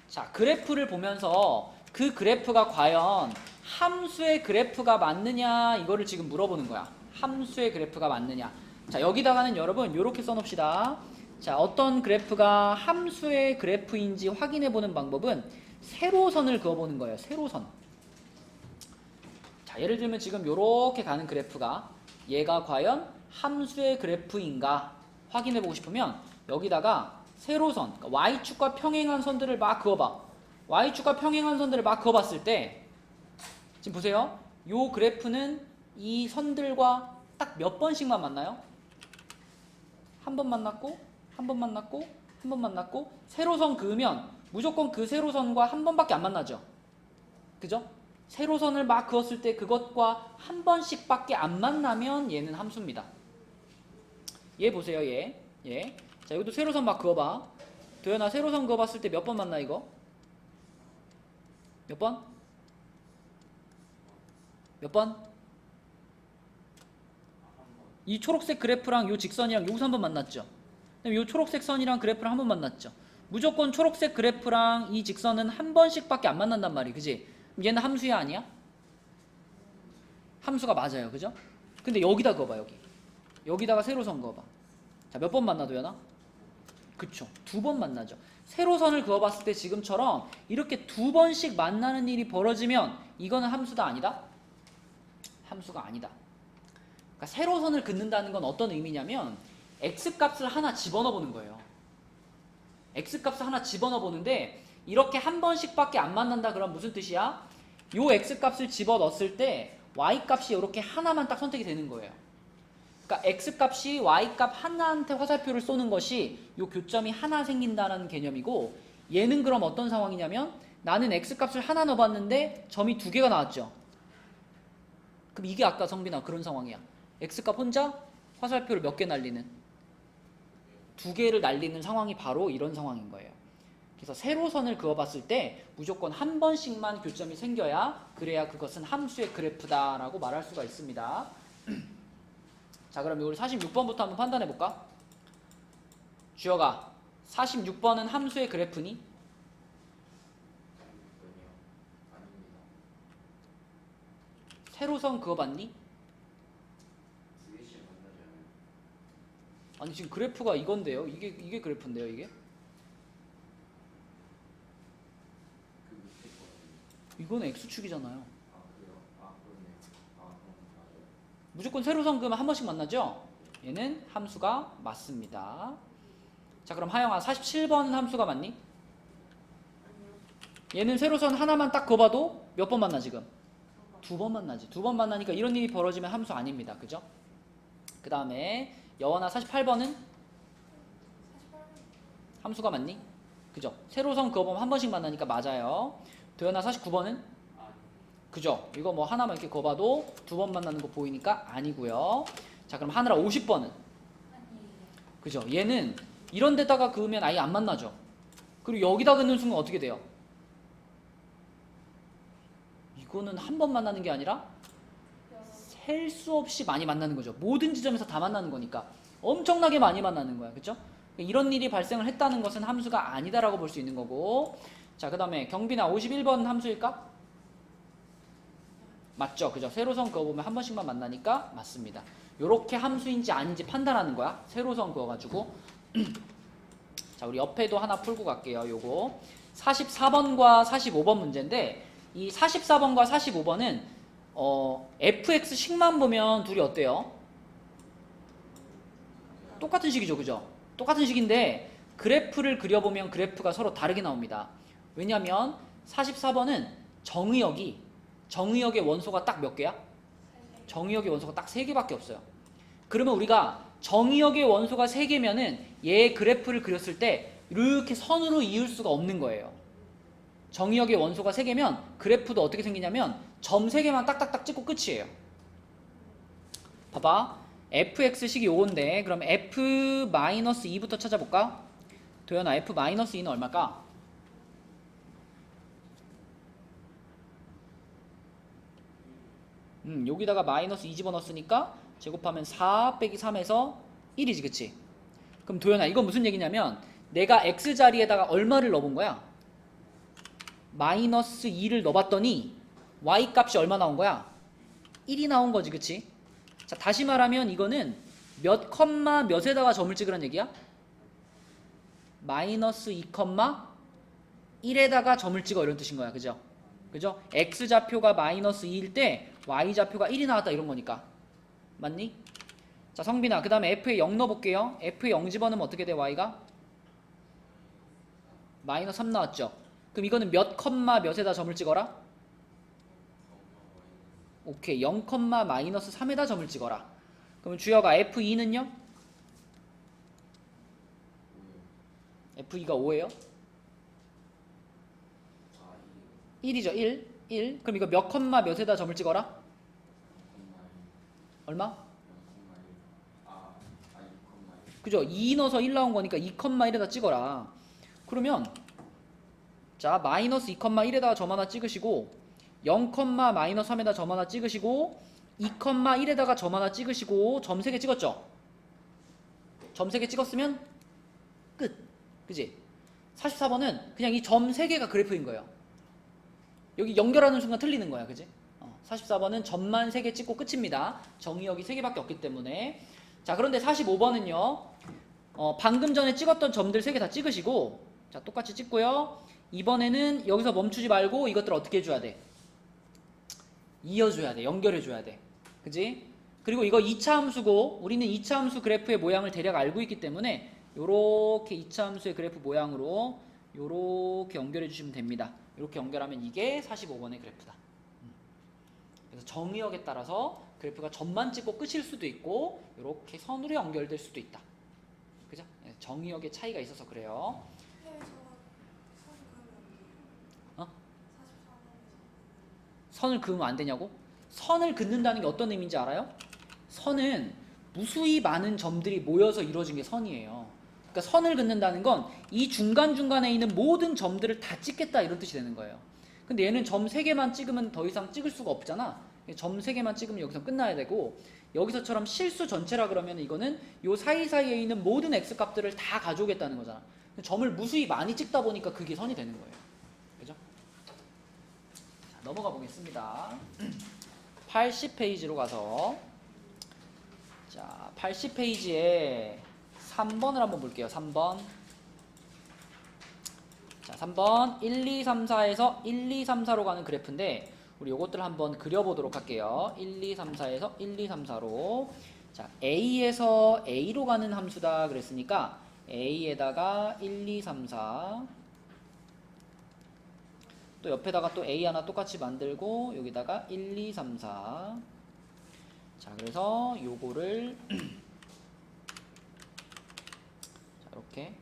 자, 그래프를 보면서 그 그래프가 과연 함수의 그래프가 맞느냐 이거를 지금 물어보는 거야. 함수의 그래프가 맞느냐. 자, 여기다가는 여러분 요렇게 써놓읍시다. 자, 어떤 그래프가 함수의 그래프인지 확인해 보는 방법은 세로선을 그어보는 거예요. 세로선. 자, 예를 들면 지금 요렇게 가는 그래프가 얘가 과연 함수의 그래프인가 확인해 보고 싶으면 여기다가 세로선, 그러니까 y축과 평행한 선들을 막 그어봐. y축과 평행한 선들을 막 그어봤을 때 지금 보세요. 요 그래프는 이 선들과 딱 몇 번씩만 만나요? 한 번 만났고, 한 번 만났고, 한 번 만났고, 세로선 그으면 무조건 그 세로선과 한 번밖에 안 만나죠. 그죠? 세로선을 막 그었을 때 그것과 한 번씩밖에 안 만나면 얘는 함수입니다. 얘 보세요, 얘. 자, 여기도 세로선 막 그어봐. 도연아, 세로선 그어봤을 때 몇 번 만나 이거? 몇 번? 몇 번? 이 초록색 그래프랑 요 직선이랑 여기서 한 번 만났죠. 그다음에 요 초록색 선이랑 그래프랑 한 번 만났죠. 무조건 초록색 그래프랑 이 직선은 한 번씩밖에 안 만난단 말이에요. 그지? 얘는 함수야 아니야? 함수가 맞아요. 그죠? 근데 여기다 그어봐 여기. 여기다가 세로선 그어봐. 자, 몇 번 만나 도연아? 그쵸. 2번 만나죠. 세로선을 그어봤을 때 지금처럼 이렇게 2번씩 만나는 일이 벌어지면 이거는 함수다 아니다? 함수가 아니다. 그러니까 세로선을 긋는다는 건 어떤 의미냐면 x값을 하나 집어넣어 보는 거예요. x값을 하나 집어넣어 보는데 이렇게 한 번씩밖에 안 만난다 그럼 무슨 뜻이야? 요 x값을 집어넣었을 때 y값이 이렇게 하나만 딱 선택이 되는 거예요. 그러니까 x값이 y값 하나한테 화살표를 쏘는 것이 요 교점이 하나 생긴다는 개념이고, 얘는 그럼 어떤 상황이냐면 나는 x값을 하나 넣어봤는데 점이 2개가 나왔죠. 그럼 이게 아까 성빈아 그런 상황이야. x값 혼자 화살표를 몇 개 날리는? 2개를 날리는 상황이 바로 이런 상황인 거예요. 그래서 세로선을 그어봤을 때 무조건 한 번씩만 교점이 생겨야 그래야 그것은 함수의 그래프다라고 말할 수가 있습니다. 자, 그럼 우리 46번부터 한번 판단해 볼까? 주혁아, 46번은 함수의 그래프니? 아닙니다. 세로선 그어봤니? 스위치 만나지 않아요. 아니 지금 그래프가 이건데요. 이게 그래프인데요, 이게? 그 밑에 거. 이건 x축이잖아요. 아 그래요? 아 그러네요. 아 그럼 맞아요. 무조건 세로선 그으면 한 번씩 만나죠? 얘는 함수가 맞습니다. 자, 그럼 하영아, 47번 함수가 맞니? 아니요. 얘는 세로선 하나만 딱 그어봐도 몇 번 만나 지금? 2번 만나지. 2번 만나니까 이런 일이 벌어지면 함수 아닙니다. 그죠? 그 다음에 여원아 48번은 48번. 함수가 맞니? 그죠? 세로선 그어보면 한 번씩 만나니까 맞아요. 도연아 49번은? 그죠? 이거 뭐 하나만 이렇게 그어봐도 2번 만나는 거 보이니까 아니고요. 자, 그럼 하늘아 50번은? 아니에요. 그죠? 얘는 이런 데다가 그으면 아예 안 만나죠. 그리고 여기다 그는 순간 어떻게 돼요? 이거는 한 번 만나는 게 아니라 셀 수 없이 많이 만나는 거죠. 모든 지점에서 다 만나는 거니까 엄청나게 많이 만나는 거야. 그죠? 이런 일이 발생을 했다는 것은 함수가 아니다라고 볼 수 있는 거고. 자, 그 다음에 경빈아 51번 함수일까? 맞죠? 그죠? 세로선 그어보면 한 번씩만 만나니까 맞습니다. 요렇게 함수인지 아닌지 판단하는 거야. 세로선 그어가지고. 자, 우리 옆에도 하나 풀고 갈게요. 요거 44번과 45번 문제인데 이 44번과 45번은 fx식만 보면 둘이 어때요? 똑같은 식이죠. 그죠? 똑같은 식인데 그래프를 그려보면 그래프가 서로 다르게 나옵니다. 왜냐면 44번은 정의역의 원소가 딱 몇 개야? 정의역의 원소가 딱 3개밖에 없어요. 그러면 우리가 정의역의 원소가 3개면은 얘 그래프를 그렸을 때 이렇게 선으로 이을 수가 없는 거예요. 정의역의 원소가 3개면 그래프도 어떻게 생기냐면 점 3개만 딱딱딱 찍고 끝이에요. 봐봐. fx식이 요건데 그럼 f-2부터 찾아볼까? 도연아 f-2는 얼마일까? 여기다가 마이너스 2 집어넣었으니까 제곱하면 4 빼기 3에서 1이지. 그치? 그럼 도연아 이건 무슨 얘기냐면 내가 x자리에다가 얼마를 넣어본 거야? 마이너스 2를 넣어봤더니 y값이 얼마 나온 거야? 1이 나온 거지. 그치? 자, 다시 말하면 이거는 몇 컴마 몇에다가 점을 찍으란 얘기야? 마이너스 2 컴마 1에다가 점을 찍어 이런 뜻인 거야. 그죠? 그죠? x좌표가 마이너스 2일 때 y좌표가 1이 나왔다 이런 거니까. 맞니? 자, 성빈아 그 다음에 f에 0 넣어볼게요. f에 0 집어넣으면 어떻게 돼? y가? 마이너스 3 나왔죠? 그럼 이거는 몇 컴마 몇에다 점을 찍어라? 오케이. 0, 마이너스 3에다 점을 찍어라. 그러면 주여가 F2는요? F2가 5예요? 아 1이죠. 1. 그럼 이거 몇 컴마 몇에다 점을 찍어라? 0,1 얼마? 0,1 아 2,1 그죠? 2 넣어서 1 나온 거니까 2,1에다 찍어라. 그러면 자 마이너스 2,1에다가 점 하나 찍으시고 0, 마이너스 3에다 점 하나 찍으시고 2,1에다가 점 하나 찍으시고 점 3개 찍었죠? 점 3개 찍었으면 끝. 그지? 44번은 그냥 이 점 3개가 그래프인 거예요. 여기 연결하는 순간 틀리는 거야. 그지? 44번은 점만 3개 찍고 끝입니다. 정의역이 3개밖에 없기 때문에. 자, 그런데 45번은요. 방금 전에 찍었던 점들 3개 다 찍으시고 자, 똑같이 찍고요. 이번에는 여기서 멈추지 말고 이것들을 어떻게 해줘야 돼? 이어줘야 돼. 연결해줘야 돼. 그지? 그리고 이거 2차 함수고 우리는 2차 함수 그래프의 모양을 대략 알고 있기 때문에 요렇게 2차 함수의 그래프 모양으로 요렇게 연결해 주시면 됩니다. 이렇게 연결하면 이게 45번의 그래프다. 그래서 정의역에 따라서 그래프가 점만 찍고 끝일 수도 있고 이렇게 선으로 연결될 수도 있다. 그죠? 정의역의 차이가 있어서 그래요. 선을 그으면 안 되냐고? 선을 긋는다는 게 어떤 의미인지 알아요? 선은 무수히 많은 점들이 모여서 이루어진 게 선이에요. 그러니까 선을 긋는다는 건 이 중간중간에 있는 모든 점들을 다 찍겠다 이런 뜻이 되는 거예요. 근데 얘는 점 3개만 찍으면 더 이상 찍을 수가 없잖아. 점 3개만 찍으면 여기서 끝나야 되고 여기서처럼 실수 전체라 그러면 이거는 요 사이사이에 있는 모든 x값들을 다 가져오겠다는 거잖아. 점을 무수히 많이 찍다 보니까 그게 선이 되는 거예요. 그죠? 자, 넘어가 보겠습니다. 80페이지로 가서 자 80페이지에 3번을 한번 볼게요. 3번. 자 3번 1, 2, 3, 4에서 1, 2, 3, 4로 가는 그래프인데 우리 요것들 한번 그려보도록 할게요. 1, 2, 3, 4에서 1, 2, 3, 4로 자 A에서 A로 가는 함수다 그랬으니까 A에다가 1, 2, 3, 4 또 옆에다가 또 A 하나 똑같이 만들고 여기다가 1, 2, 3, 4 자 그래서 요거를 자 이렇게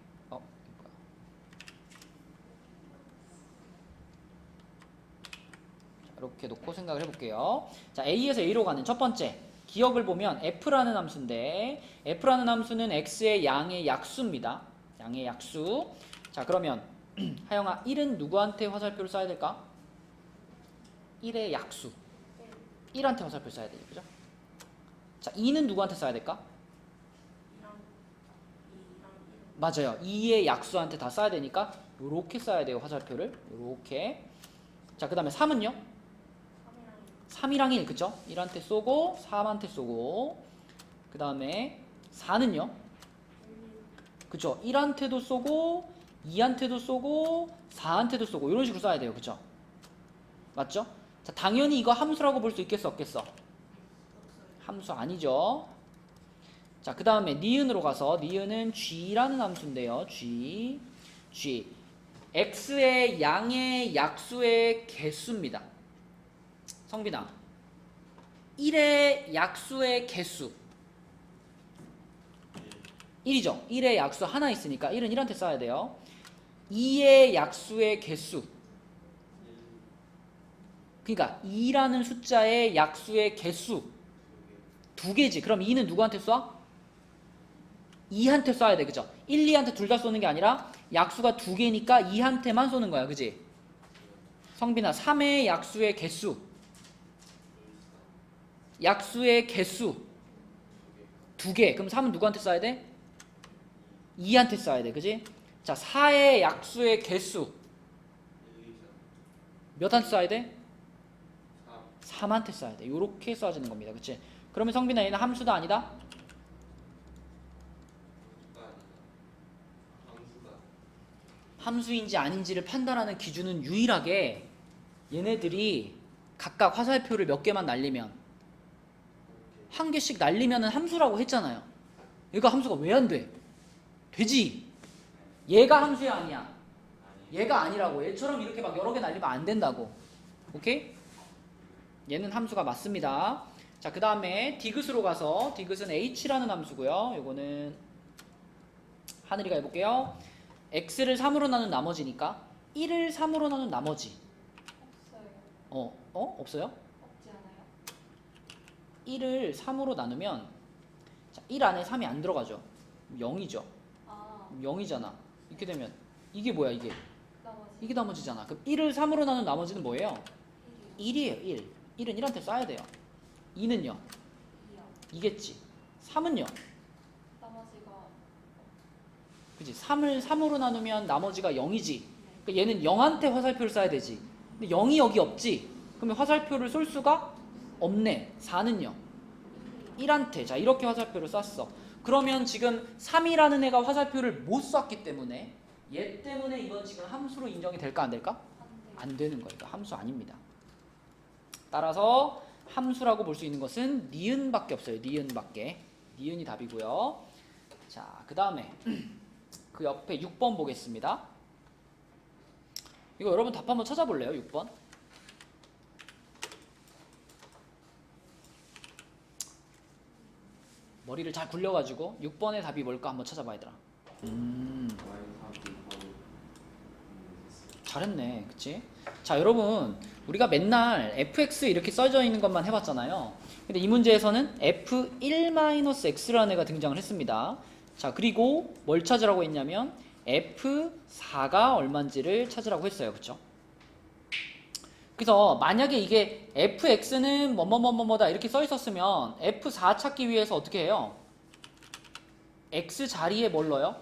이렇게 놓고 생각을 해볼게요. 자, A에서 A로 가는 첫 번째 기억을 보면 F라는 함수인데 F라는 함수는 X의 양의 약수입니다. 양의 약수. 자, 그러면 하영아 1은 누구한테 화살표를 써야 될까? 1의 약수. 1한테 화살표 써야 되죠. 그죠? 자, 2는 누구한테 써야 될까? 맞아요. 2의 약수한테 다 써야 되니까 요렇게 써야 돼요. 화살표를. 요렇게. 자, 그 다음에 3은요? 3이랑 1, 그쵸? 1한테 쏘고 3한테 쏘고 그 다음에 4는요? 그쵸? 1한테도 쏘고 2한테도 쏘고 4한테도 쏘고 이런 식으로 써야 돼요. 그쵸? 맞죠? 자, 당연히 이거 함수라고 볼 수 있겠어 없겠어? 함수 아니죠? 자, 그 다음에 니은으로 가서 니은은 G라는 함수인데요. G X의 양의 약수의 개수입니다. 성빈아 1의 약수의 개수 1이죠. 1의 약수 하나 있으니까 1은 1한테 써야 돼요. 2의 약수의 개수 그러니까 2라는 숫자의 약수의 개수 2개지. 그럼 2는 누구한테 쏴? 2한테 쏴야 돼. 그죠? 1, 2한테 둘 다 쏘는 게 아니라 약수가 2개니까 2한테만 쏘는 거야. 그지? 성빈아 3의 약수의 개수 약수의 개수 2개. 그럼 3은 누구한테 써야 돼? 2한테 써야 돼. 그지? 자 4의 약수의 개수 몇한테 써야 돼? 3한테 써야 돼. 요렇게 써주는 겁니다. 그치? 그러면 성빈아 얘는 함수다 아니다? 함수인지 아닌지를 판단하는 기준은 유일하게 얘네들이 각각 화살표를 몇 개만 날리면 한 개씩 날리면 함수라고 했잖아요. 얘가 함수가 왜 안 돼? 되지. 얘가 함수야 아니야? 얘가 아니라고. 얘처럼 이렇게 막 여러 개 날리면 안 된다고. 오케이? 얘는 함수가 맞습니다. 자, 그 다음에 디귿으로 가서 디귿은 h라는 함수고요. 요거는 하늘이가 해볼게요. x를 3으로 나눈 나머지니까 1을 3으로 나눈 나머지. 없어요. 없어요? 없지 않아요? 1을 3으로 나누면 자, 1 안에 3이 안 들어가죠. 0이죠. 아, 0이잖아. 이렇게 되면 이게 뭐야 이게? 나머지. 이게 나머지잖아. 그럼 1을 3으로 나눈 나머지는 뭐예요? 1이요. 1이에요. 1. 1은 1한테 써야 돼요. 2는요? 2요. 이겠지. 3은요? 나머지가 그치? 3을 3으로 나누면 나머지가 0이지. 그러니까 얘는 0한테 화살표를 써야 되지. 근데 0이 여기 없지. 그러면 화살표를 쏠 수가 없네. 4는요? 1한테. 자, 이렇게 화살표를 쐈어. 그러면 지금 3이라는 애가 화살표를 못 쐈기 때문에 얘 때문에 이건 지금 함수로 인정이 될까 안 될까? 안 돼요. 안 되는 거예요. 함수 아닙니다. 따라서 함수라고 볼 수 있는 것은 니은밖에 없어요. 니은밖에. 니은이 답이고요. 자, 그 다음에 그 옆에 6번 보겠습니다. 이거 여러분 답 한번 찾아볼래요? 6번. 머리를 잘 굴려가지고 6번의 답이 뭘까 한번 찾아봐 얘들아. 잘했네. 그치? 자, 여러분 우리가 맨날 fx 이렇게 써져 있는 것만 해봤잖아요. 근데 이 문제에서는 f1-x라는 애가 등장을 했습니다. 자, 그리고 뭘 찾으라고 했냐면 f4가 얼마인지를 찾으라고 했어요. 그쵸? 그래서 만약에 이게 fx는 뭐뭐뭐뭐다 이렇게 써 있었으면 f4 찾기 위해서 어떻게 해요? x 자리에 뭘 넣어요?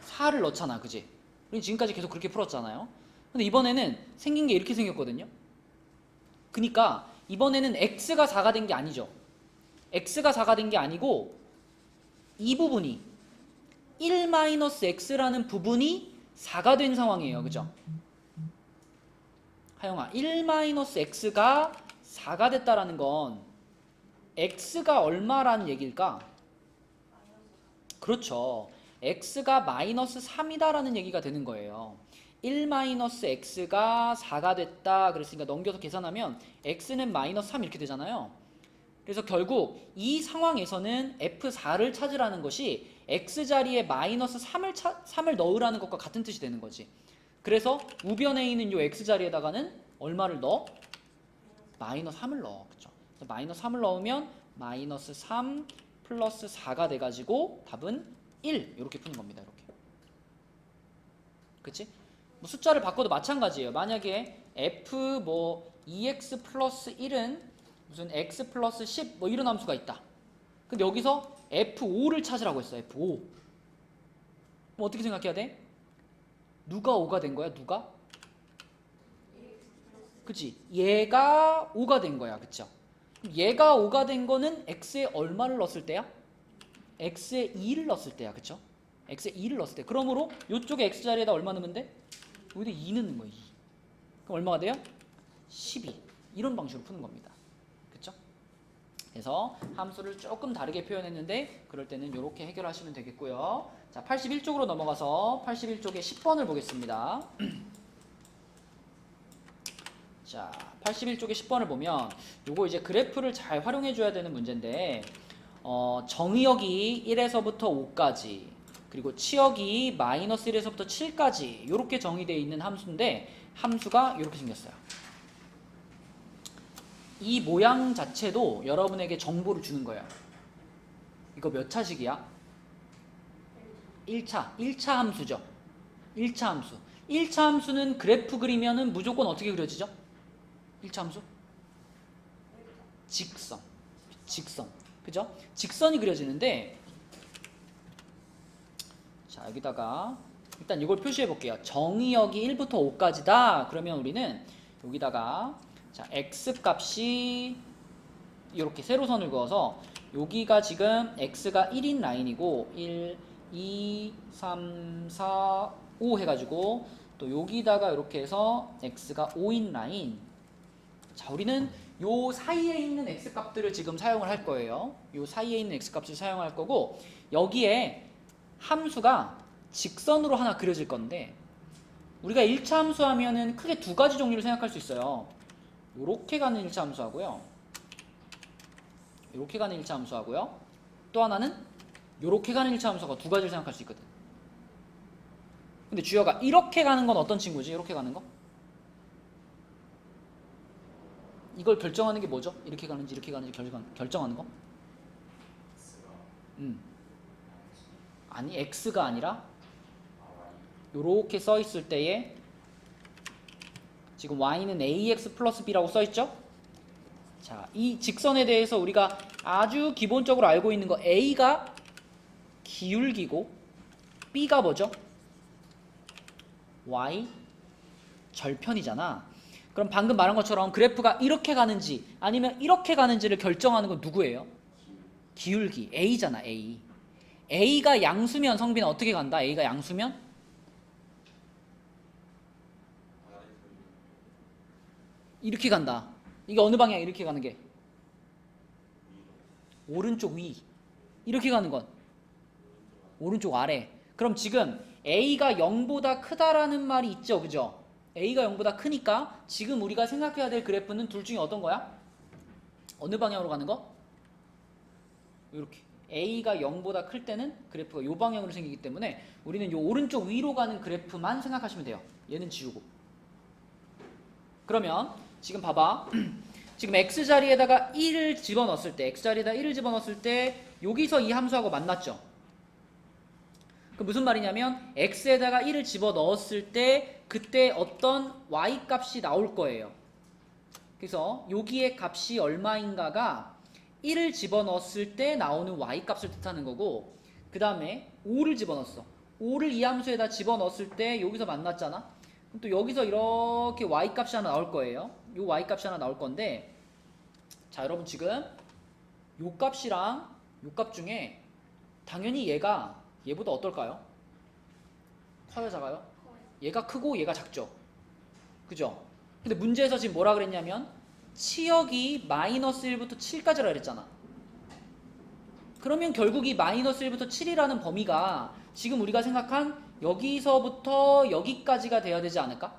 4를 넣잖아. 그지? 우리 지금까지 계속 그렇게 풀었잖아요. 근데 이번에는 생긴 게 이렇게 생겼거든요. 그러니까 이번에는 x가 4가 된 게 아니죠. x가 4가 된 게 아니고 이 부분이 1-x라는 부분이 4가 된 상황이에요. 그죠? 하영아, 1-x가 4가 됐다라는 건 x가 얼마라는 얘기일까? 그렇죠. x가 -3이다라는 얘기가 되는 거예요. 1-x가 4가 됐다 그랬으니까 넘겨서 계산하면 x는 -3 이렇게 되잖아요. 그래서 결국 이 상황에서는 f4를 찾으라는 것이 x자리에 -3을 넣으라는 것과 같은 뜻이 되는 거지. 그래서 우변에 있는 이 x자리에다가는 얼마를 넣어? -3을 넣어. 그쵸? -3을 넣으면 -3 플러스 4가 돼가지고 답은 1 이렇게 푸는 겁니다. 이렇게. 그치? 뭐 숫자를 바꿔도 마찬가지예요. 만약에 f 2x 플러스 1은 무슨 x 플러스 10 이런 함수가 있다. 근데 여기서 f5를 찾으라고 했어. f5. 그럼 어떻게 생각해야 돼? 누가 5가 된 거야? 누가? 그치? 얘가 5가 된 거야. 그쵸? 얘가 5가 된 거는 x에 얼마를 넣었을 때야? x에 2를 넣었을 때야. 그쵸? x에 2를 넣었을 때. 그러므로 이쪽에 x자리에다 얼마 넣으면 돼? 여기다 2 넣는 거야. 2. 그럼 얼마가 돼요? 12. 이런 방식으로 푸는 겁니다. 그쵸? 그래서 함수를 조금 다르게 표현했는데 그럴 때는 이렇게 해결하시면 되겠고요. 자, 81쪽으로 넘어가서 81쪽에 10번을 보겠습니다. 자, 81쪽에 10번을 보면 요거 이제 그래프를 잘 활용해 줘야 되는 문제인데 정의역이 1에서부터 5까지 그리고 치역이 -1에서부터 7까지 이렇게 정의되어 있는 함수인데 함수가 이렇게 생겼어요. 이 모양 자체도 여러분에게 정보를 주는 거예요. 이거 몇 차식이야? 1차 함수죠. 1차 함수. 1차 함수는 그래프 그리면은 무조건 어떻게 그려지죠? 1차 함수? 직선. 그죠? 직선이 그려지는데 자, 여기다가 일단 이걸 표시해 볼게요. 정의역이 1부터 5까지다. 그러면 우리는 여기다가 자, x 값이 이렇게 세로선을 그어서 여기가 지금 x가 1인 라인이고 1, 2, 3, 4, 5 해가지고 또 여기다가 이렇게 해서 x가 5인 라인. 자, 우리는 요 사이에 있는 x 값들을 지금 사용을 할 거예요. 요 사이에 있는 x 값을 사용할 거고 여기에 함수가 직선으로 하나 그려질 건데 우리가 1차 함수 하면은 크게 두 가지 종류를 생각할 수 있어요. 요렇게 가는 일차 함수하고요. 요렇게 가는 일차 함수하고요. 또 하나는 요렇게 가는 일차 함수가 두 가지를 생각할 수 있거든. 근데 주여가 이렇게 가는 건 어떤 친구지? 이렇게 가는 거? 이걸 결정하는 게 뭐죠? 이렇게 가는지 이렇게 가는지 결정하는 거? 아니 x가 아니라 요렇게 써 있을 때에 지금 y는 ax 플러스 b라고 써 있죠? 자, 이 직선에 대해서 우리가 아주 기본적으로 알고 있는 거 a가 기울기고 b가 뭐죠? y 절편이잖아. 그럼 방금 말한 것처럼 그래프가 이렇게 가는지 아니면 이렇게 가는지를 결정하는 건 누구예요? 기울기 a잖아. a가 양수면 성빈아 어떻게 간다? a가 양수면 이렇게 간다. 이게 어느 방향 이렇게 가는 게? 오른쪽 위. 이렇게 가는 건 오른쪽 아래. 그럼 지금 a가 0보다 크다라는 말이 있죠. 그죠? a가 0보다 크니까 지금 우리가 생각해야 될 그래프는 둘 중에 어떤 거야? 어느 방향으로 가는 거? 이렇게. a가 0보다 클 때는 그래프가 이 방향으로 생기기 때문에 우리는 이 오른쪽 위로 가는 그래프만 생각하시면 돼요. 얘는 지우고. 그러면 지금 봐봐. 지금 x자리에다가 1을 집어넣었을 때 x자리에다 1을 집어넣었을 때 여기서 이 함수하고 만났죠. 그 무슨 말이냐면 x에다가 1을 집어넣었을 때 그때 어떤 y 값이 나올 거예요. 그래서 여기에 값이 얼마인가가 1을 집어넣었을 때 나오는 y 값을 뜻하는 거고 그 다음에 5를 집어넣었어. 5를 이 함수에다 집어넣었을 때 여기서 만났잖아. 그럼 또 여기서 이렇게 y 값이 하나 나올 거예요. 요 y 값이 하나 나올 건데 자 여러분 지금 요 값이랑 요 값 중에 당연히 얘보다 어떨까요? 커요 작아요? 얘가 크고 얘가 작죠. 그죠? 근데 문제에서 지금 뭐라 그랬냐면 치역이 마이너스 1부터 7까지라 그랬잖아. 그러면 결국 이 마이너스 1부터 7이라는 범위가 지금 우리가 생각한 여기서부터 여기까지가 돼야 되지 않을까?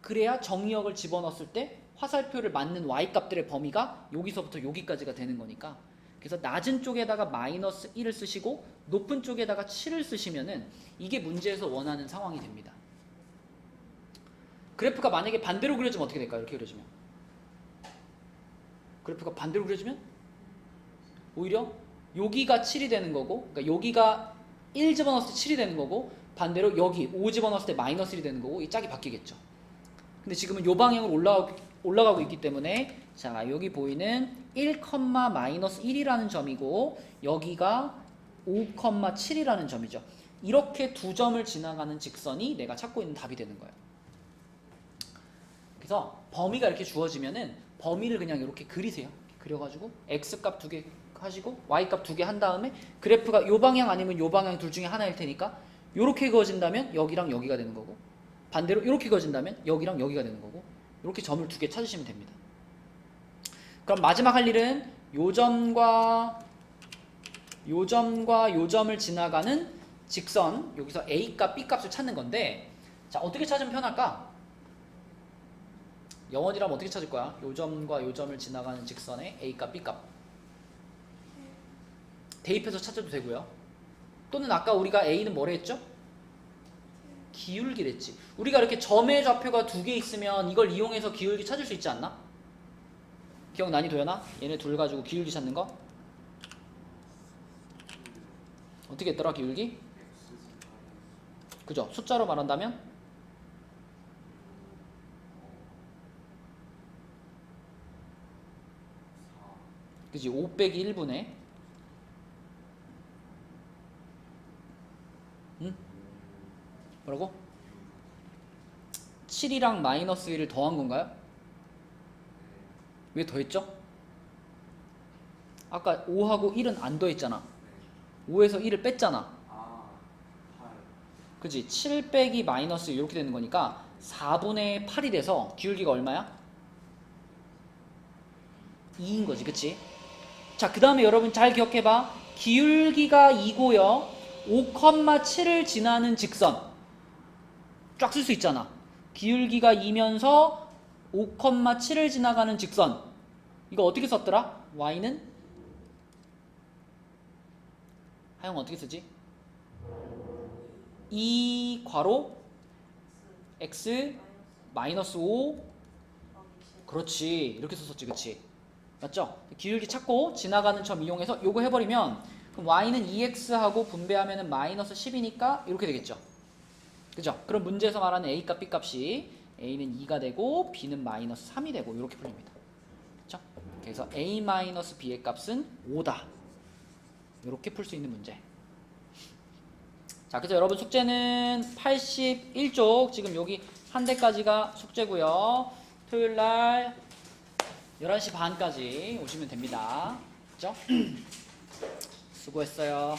그래야 정의역을 집어넣었을 때 화살표를 맞는 y값들의 범위가 여기서부터 여기까지가 되는 거니까. 그래서 낮은 쪽에다가 마이너스 1을 쓰시고 높은 쪽에다가 7을 쓰시면은 이게 문제에서 원하는 상황이 됩니다. 그래프가 만약에 반대로 그려지면 어떻게 될까요? 이렇게 그려지면 그래프가 반대로 그려지면 오히려 여기가 7이 되는 거고 그러니까 여기가 1 집어넣었을 때 7이 되는 거고 반대로 여기 5 집어넣었을 때 마이너스 1이 되는 거고 이 짝이 바뀌겠죠. 근데 지금은 요 방향으로 올라가고 있기 때문에 자 여기 보이는 1, 마이너스 1이라는 점이고 여기가 5, 7이라는 점이죠. 이렇게 두 점을 지나가는 직선이 내가 찾고 있는 답이 되는 거예요. 그래서 범위가 이렇게 주어지면은 범위를 그냥 이렇게 그리세요. 그려가지고 x값 2개 하시고 y값 2개 한 다음에 그래프가 요 방향 아니면 요 방향 둘 중에 하나일 테니까 요렇게 그어진다면 여기랑 여기가 되는 거고 반대로 이렇게 그어진다면 여기랑 여기가 되는 거고 이렇게 점을 2개 찾으시면 됩니다. 그럼 마지막 할 일은 요 점과 요 점을 지나가는 직선 여기서 a값 b값을 찾는 건데 자 어떻게 찾으면 편할까? 영원이라면 어떻게 찾을 거야? 요 점과 요 점을 지나가는 직선의 a값 b값 대입해서 찾아도 되고요. 또는 아까 우리가 a는 뭐라 했죠? 기울기랬지. 우리가 이렇게 점의 좌표가 2개 있으면 이걸 이용해서 기울기 찾을 수 있지 않나? 기억나니 도연아? 얘네 둘 가지고 기울기 찾는 거? 어떻게 했더라 기울기? 그죠? 숫자로 말한다면? 그지? 5 빼기 1분의 응? 뭐라고? 7이랑 마이너스 1을 더한 건가요? 왜 더했죠? 아까 5하고 1은 안 더했잖아. 5에서 1을 뺐잖아. 그치? 7 빼기 마이너스 이렇게 되는 거니까 4분의 8이 돼서 기울기가 얼마야? 2인 거지. 그치? 자, 그 다음에 여러분 잘 기억해봐. 기울기가 2고요. 5,7을 지나는 직선 쫙 쓸 수 있잖아. 기울기가 2면서 5,7을 지나가는 직선. 이거 어떻게 썼더라? y는 하영 어떻게 쓰지? 2 괄호 x 마이너스 5. 그렇지. 이렇게 썼었지. 그치? 맞죠? 기울기 찾고 지나가는 점 이용해서 요거 해버리면 그럼 y는 2x하고 분배하면 마이너스 10이니까 이렇게 되겠죠. 그죠? 그럼 문제에서 말하는 a 값, b 값이 a는 2가 되고 b는 마이너스 3이 되고 이렇게 풀립니다. 그렇죠? 그래서 a 마이너스 b의 값은 5다. 이렇게 풀 수 있는 문제. 자, 그래서 여러분 숙제는 81쪽 지금 여기 한 대까지가 숙제고요. 토요일 날 11시 반까지 오시면 됩니다. 그렇죠? 수고했어요.